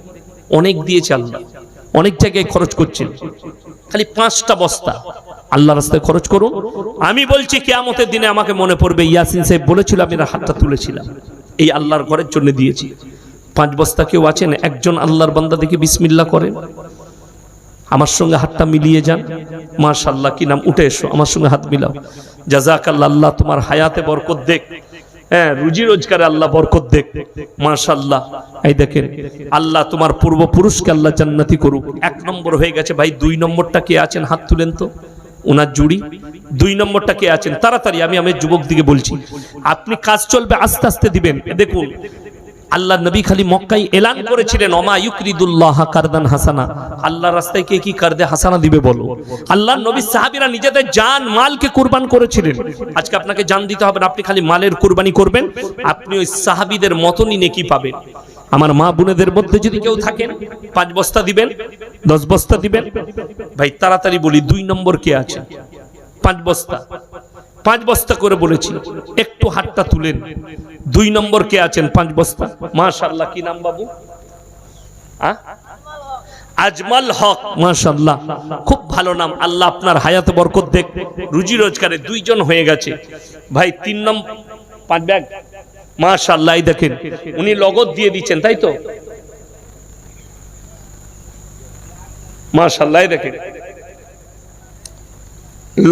অনেক দিয়েছে আল্লাহ, অনেক জায়গায় খরচ করছেন, খালি 5টা বস্তা আল্লাহর রাস্তায় খরচ করুন। আমি বলছি কিয়ামতের দিনে আমাকে মনে পড়বে, ইয়াসিন সাহেব বলেছিল, আমি হাতটা তুলেছিলাম, এই আল্লাহর ঘরের জন্য দিয়েছি। 5 বস্তা কেউ আছেন? একজন আল্লাহর বান্দা দেখি বিসমিল্লাহ করেন, আমার সঙ্গে হাতটা মিলিয়ে যান। মাশাআল্লাহ, কি নাম? উঠে এসো, আমার সঙ্গে হাত মিলাও। জাযাকাল্লাহ, আল্লাহ তোমার হায়াতে বরকত দেখ। হ্যাঁ, রুজি রোজগারে আল্লাহ বরকত দেখ। মাশাআল্লাহ। এই দেখেন, আল্লাহ তোমার পূর্বপুরুষকে আল্লাহ জান্নাতি করুক। 1 নম্বর হয়ে গেছে ভাই। 2 নম্বরটা কে আছেন হাত তুলেন তো, ওনার জুড়ি। 2 নম্বরটা কে আছেন তাড়াতাড়ি, আমি যুবক দিকে বলছি, আপনি কাজ চলবে আস্তে আস্তে দিবেন। দেখুন আল্লাহ নবী খালি মক্কায় এলান করেছিলেন, ওমা ইউকরিদুল্লাহ কারদান হাসানা, আল্লাহর রাস্তায় কে কি কারদে হাসানা দিবে বলো। আল্লাহ নবী সাহাবীরা নিজেদের জান মালকে কুরবান করেছিলেন। আজকে আপনাকে জান দিতে হবে না, আপনি খালি মালের কুরবানি করবেন, আপনি ওই সাহাবীদের মতনই নেকি পাবেন। আমার মা বোনেদের মধ্যে যদি কেউ থাকেন 5 বস্তা দিবেন, 10 বস্তা দিবেন। ভাই তাড়াতাড়ি বলি 2 নম্বর কে আছে? 5 বস্তা, 5 বস্তা করে বলেছি, একটু হাতটা তুলেন। 2 নম্বর কে আছেন 5 বস্তা? মাশাআল্লাহ। কি নাম বাবু? আজমাল হক। মাশাআল্লাহ, খুব ভালো নাম। আল্লাহ আপনার হায়াতে বরকত দেখ, রুজি রোজগারে 2 জন হয়ে গেছে ভাই। 3 নম্বর 5 ব্যাগ। মাশাআল্লাহ। এই দেখেন উনি লগত দিয়ে দিচ্ছেন, তাই তো? মাশাআল্লাহ। এই দেখেন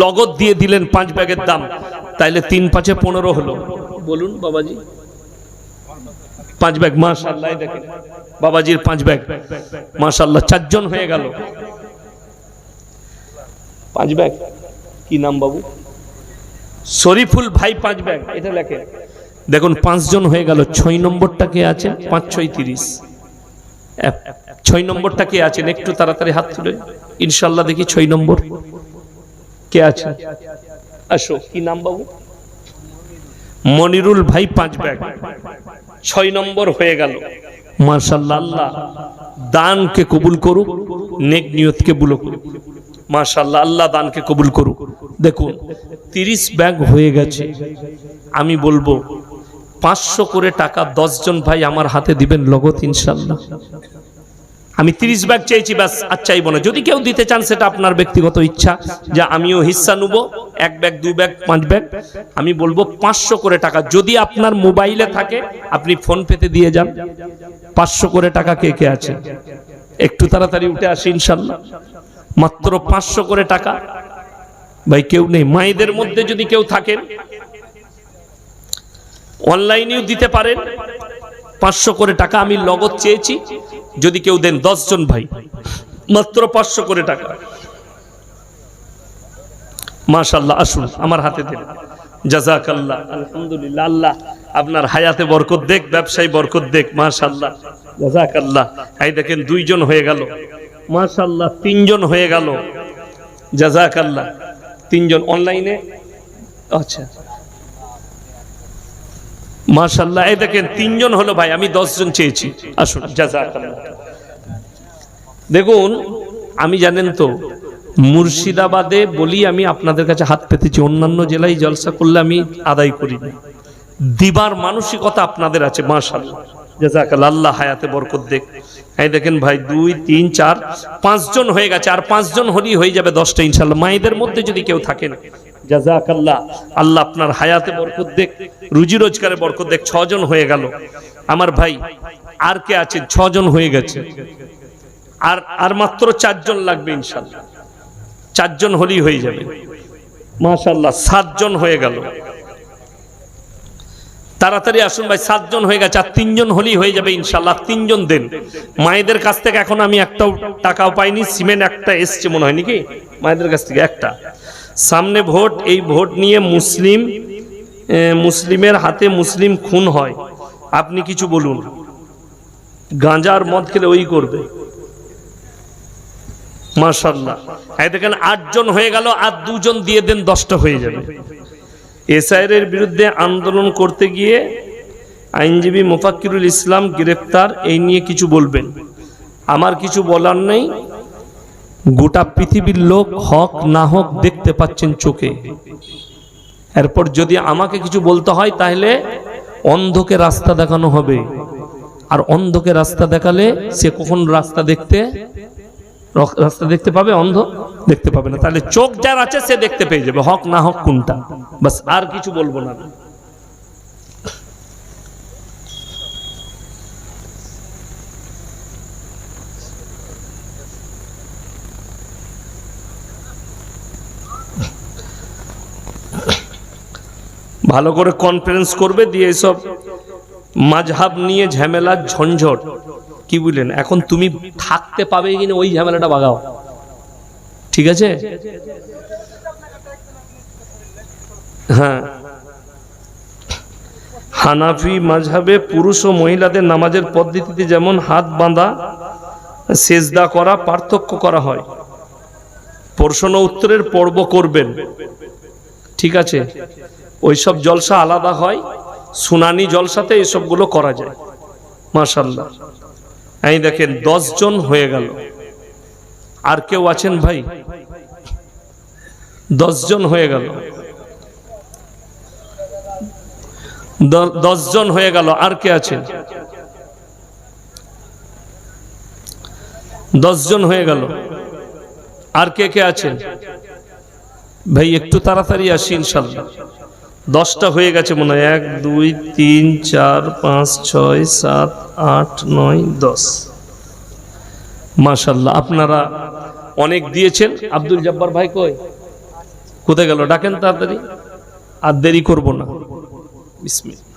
লগত দিয়ে দিলেন 5 ব্যাগের দাম, তাইলে 3 5 15 হলো। বলুন বাবাজি, 5 ব্যাগ। মাশাআল্লাহ। দেখেন বাবাজির 5 ব্যাগ। মাশাআল্লাহ, 4 জন হয়ে গেল। 5 ব্যাগ। কি নাম বাবু? শরীফুল ভাই 5 ব্যাগ। এটা লেখেন। দেখুন 5 জন হয়ে গেল। 6 নম্বরটা কে আছে? 5 6 30। 6 নম্বরটা কে আছেন? একটু তাড়াতাড়ি হাত তুলেন ইনশাআল্লাহ, দেখি 6 নম্বর কে আছে। আসো। কি নাম বাবু? মনিরুল ভাই 5 ব্যাগ। 6 নম্বর হয়ে গেল। মাশাআল্লাহ। আল্লাহ দানকে কবুল করুক, নেক নিয়তকে বুলো করুক। মাশাআল্লাহ, আল্লাহ দানকে কবুল করুক। দেখুন 30 ব্যাগ হয়ে গেছে। আমি বলবো 500 করে টাকা 10 জন ভাই আমার হাতে দিবেন লগত ইনশাআল্লাহ। আমি 30 ব্যাগ চেয়েছি, ব্যাস আর চাইবো না। যদি কেউ দিতে চান সেটা আপনার ব্যক্তিগত ইচ্ছা, যে আমিও হিস্সা নেব, 1 ব্যাগ 2 ব্যাগ 5 ব্যাগ। আমি বলবো 500 করে টাকা, যদি আপনার মোবাইলে থাকে আপনি ফোন পেতে দিয়ে যান। 500 করে টাকা কে কে আছে? একটু তাড়াতাড়ি উঠে আসি ইনশাআল্লাহ। মাত্র 500 করে টাকা। ভাই কেউ নেই? মায়েদের মধ্যে যদি কেউ থাকেন অনলাইনেও দিতে পারেন। 500 করে টাকা আমি লগত চেয়েছি, যদি কেউ দেন 10 জন ভাই, মাত্র 500 করে টাকা। মাশাআল্লাহ। আসুন আমার হাতে দেন। জাযাকাল্লাহ। আলহামদুলিল্লাহ। আল্লাহ আপনার হায়াতে বরকত দেখ, ব্যবসায় বরকত দেখ। মাশাআল্লাহ, জাযাকাল্লাহ। এই দেখেন 2 জন হয়ে গেল। মাশাআল্লাহ। 3 জন হয়ে গেল। জাযাকাল্লাহ। 3 জন অনলাইনে। আচ্ছা মাশাআল্লাহ। এই দেখেন 3 জন হলো ভাই, আমি 10 জন চেয়েছি। আসুন। জাযাকাল্লাহ। দেখুন আমি জানেন তো মুর্শিদাবাদে বলি আমি আপনাদের কাছে হাত পেতেছি, অন্যান্য জেলায় জলসা করলে আমি আদায় করি না। দিবার মানসিকতা আপনাদের আছে। মাশাআল্লাহ, জাযাকাল্লাহ। আল্লাহ হায়াতে বরকত দেখ। এই দেখেন ভাই 2 3 4 5 জন হয়ে গেছে, আর 5 জন হলেই হয়ে যাবে 10টা ইনশাআল্লাহ। মায়েদের মধ্যে যদি কেউ থাকেন, জাযাকাল্লাহ। আল্লাহ আপনার হায়াতে বরকত দেখ, রুজি রোজগারে বরকত দেখ। 6 জন হয়ে গেল আমার ভাই। আর কে আছেন? 6 জন হয়ে গেছে। আর মাত্র 4 জন লাগবে ইনশাআল্লাহ। 4 জন হলেই হয়ে যাবে। মাশাআল্লাহ। 7 জন হয়ে গেল। তাড়াতাড়ি আসুন ভাই, 7 জন হয়ে গেছে, আর 3 জন হলেই হয়ে যাবে ইনশাআল্লাহ। 3 জন দেন। মায়েদের কাছ থেকে এখন আমি একটাও টাকাও পাইনি। সিমেন্ট একটা এসছে মনে হয় নাকি মায়েদের কাছ থেকে একটা। সামনে ভোট, এই ভোট নিয়ে মুসলিমের হাতে মুসলিম খুন হয়, আপনি কিছু বলুন। গাঁজার মদ খেলে ওই করবে। মাশাআল্লাহ। এই দেখেন 8 জন হয়ে গেল, আর 2 জন দিয়ে দেন, 10টা হয়ে যাবে। এসআইআর বিরুদ্ধে আন্দোলন করতে গিয়ে আইনজীবী মুফাক্কিরুল ইসলাম গ্রেফতার, এই নিয়ে কিছু বলবেন? আমার কিছু বলার নেই। গোটা পৃথিবীর লোক হক না হক দেখতে পাচ্ছেন চোখে। এরপর যদি আমাকে কিছু বলতে হয় তাহলে অন্ধকে রাস্তা দেখানো হবে, আর অন্ধকে রাস্তা দেখালে সে কখন রাস্তা দেখতে পাবে? অন্ধ দেখতে পাবে না। তাহলে চোখ যার আছে সে দেখতে পেয়ে যাবে হক না হক কোনটা। বাস, আর কিছু বলবো না। ভালো করে কনফারেন্স করবে, দিয়ে এসব মাযহাব নিয়ে ঝামেলা ঝঞ্ঝট কি বুঝলেন, এখন তুমি থাকতে পাবে কিনা ওই ঝামেলাটা বাগাও, ঠিক আছে? হ্যাঁ, হানাফি মাযহাবে পুরুষ ও মহিলাদের নামাজের পদ্ধতিতে যেমন হাত বাঁধা, সেজদা করা পার্থক্য করা হয়। প্রশ্ন উত্তরের পর্ব করবেন, ঠিক আছে? ওইসব জলসা আলাদা হয়, সুনানি জলসাতে এসবগুলো করা যায়। মাশাআল্লাহ। এই দেখেন 10 জন হয়ে গেল। আর কেউ আছেন ভাই? 10 জন হয়ে গেল। 10 জন হয়ে গেল। আর কে আছেন? 10 জন হয়ে গেল। আর কে কে আছেন ভাই? একটু তাড়াতাড়ি আসি ইনশাআল্লাহ। 10টা হয়ে গেছে মনে হয়। 1 2 3 4 5 6 7 8 9 10। মাশাআল্লাহ, আপনারা অনেক দিয়েছেন। আব্দুল জব্বার ভাই কই? কোথায় গেল? ডাকেন তাড়াতাড়ি, আর দেরি করব না। বিসমিল্লাহ।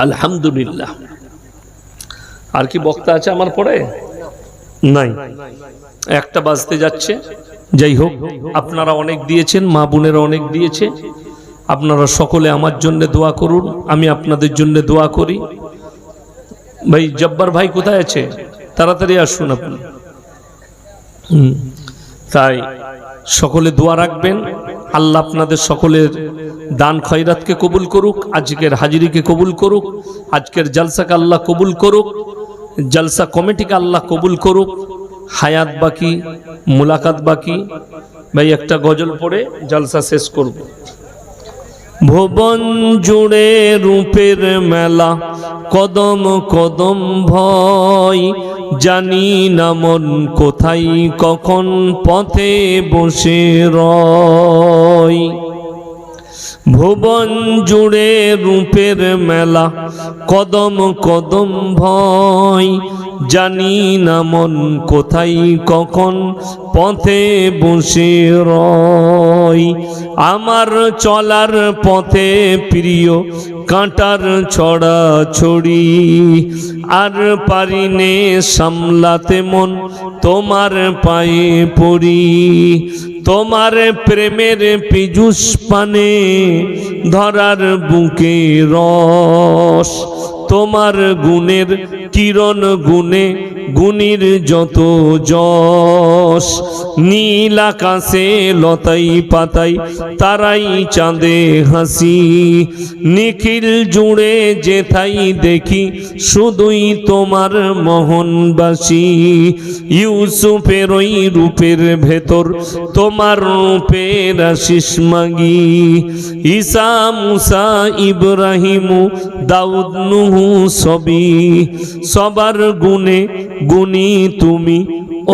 আলহামদুলিল্লাহ। আর কি বক্তা আছে আমার পরে? নাই, 1টা বাজতে যাচ্ছে। যাই হোক, আপনারা অনেক দিয়েছেন, মা বোনেরা অনেক দিয়েছে। আপনারা সকলে আমার জন্য দোয়া করুন, আমি আপনাদের জন্য দোয়া করি। ভাই জব্বার ভাই কোথায় আছে? তাড়াতাড়ি আসুন আপনি। তাই সকলে দোয়া রাখবেন। আল্লাহ আপনাদের সকলের দান খয়রাতকে কবুল করুক, আজকের হাজিরিকে কবুল করুক, আজকের জলসাকে আল্লাহ কবুল করুক, জলসা কমিটিকে আল্লাহ কবুল করুক। হায়াত বাকি, মুলাকাত বাকি। ভাই একটা গজল পড়ে জলসা শেষ করব। ভুবন জুড়ে রূপের মেলা, কদম কদম ভয়, জানি না মন কোথায় কখন পথে বসে রয়। ভুবন জুড়ে রূপের মেলা, কদম কদম ভয়, জানি না মন কোথায় কখন পথে বসে রয়। আমার চলার পথে প্রিয় কাঁটার ছড়া ছড়ি, আর পারিনে সামলাতে মন তোমার পায়ে পড়ি। তোমার প্রেমের পীযুষ পানে ধরার বুকে রস, তোমার গুণের কিরণ গুণে গুণীর যত যশ। নীল আকাশে লতাই পাতাই তারাই চাঁদে হাসি, নিখিল জুড়ে যেথাই দেখি শুধুই তোমার মোহনবাসী। ইউসুফের ওই রূপের ভেতর তোমার রূপের আশিস মাগি। ঈসা মুসা ইব্রাহিম দাউদ নুহু সবই, সবার গুণে গুণী তুমি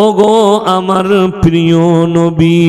ওগো আমার প্রিয় নবী।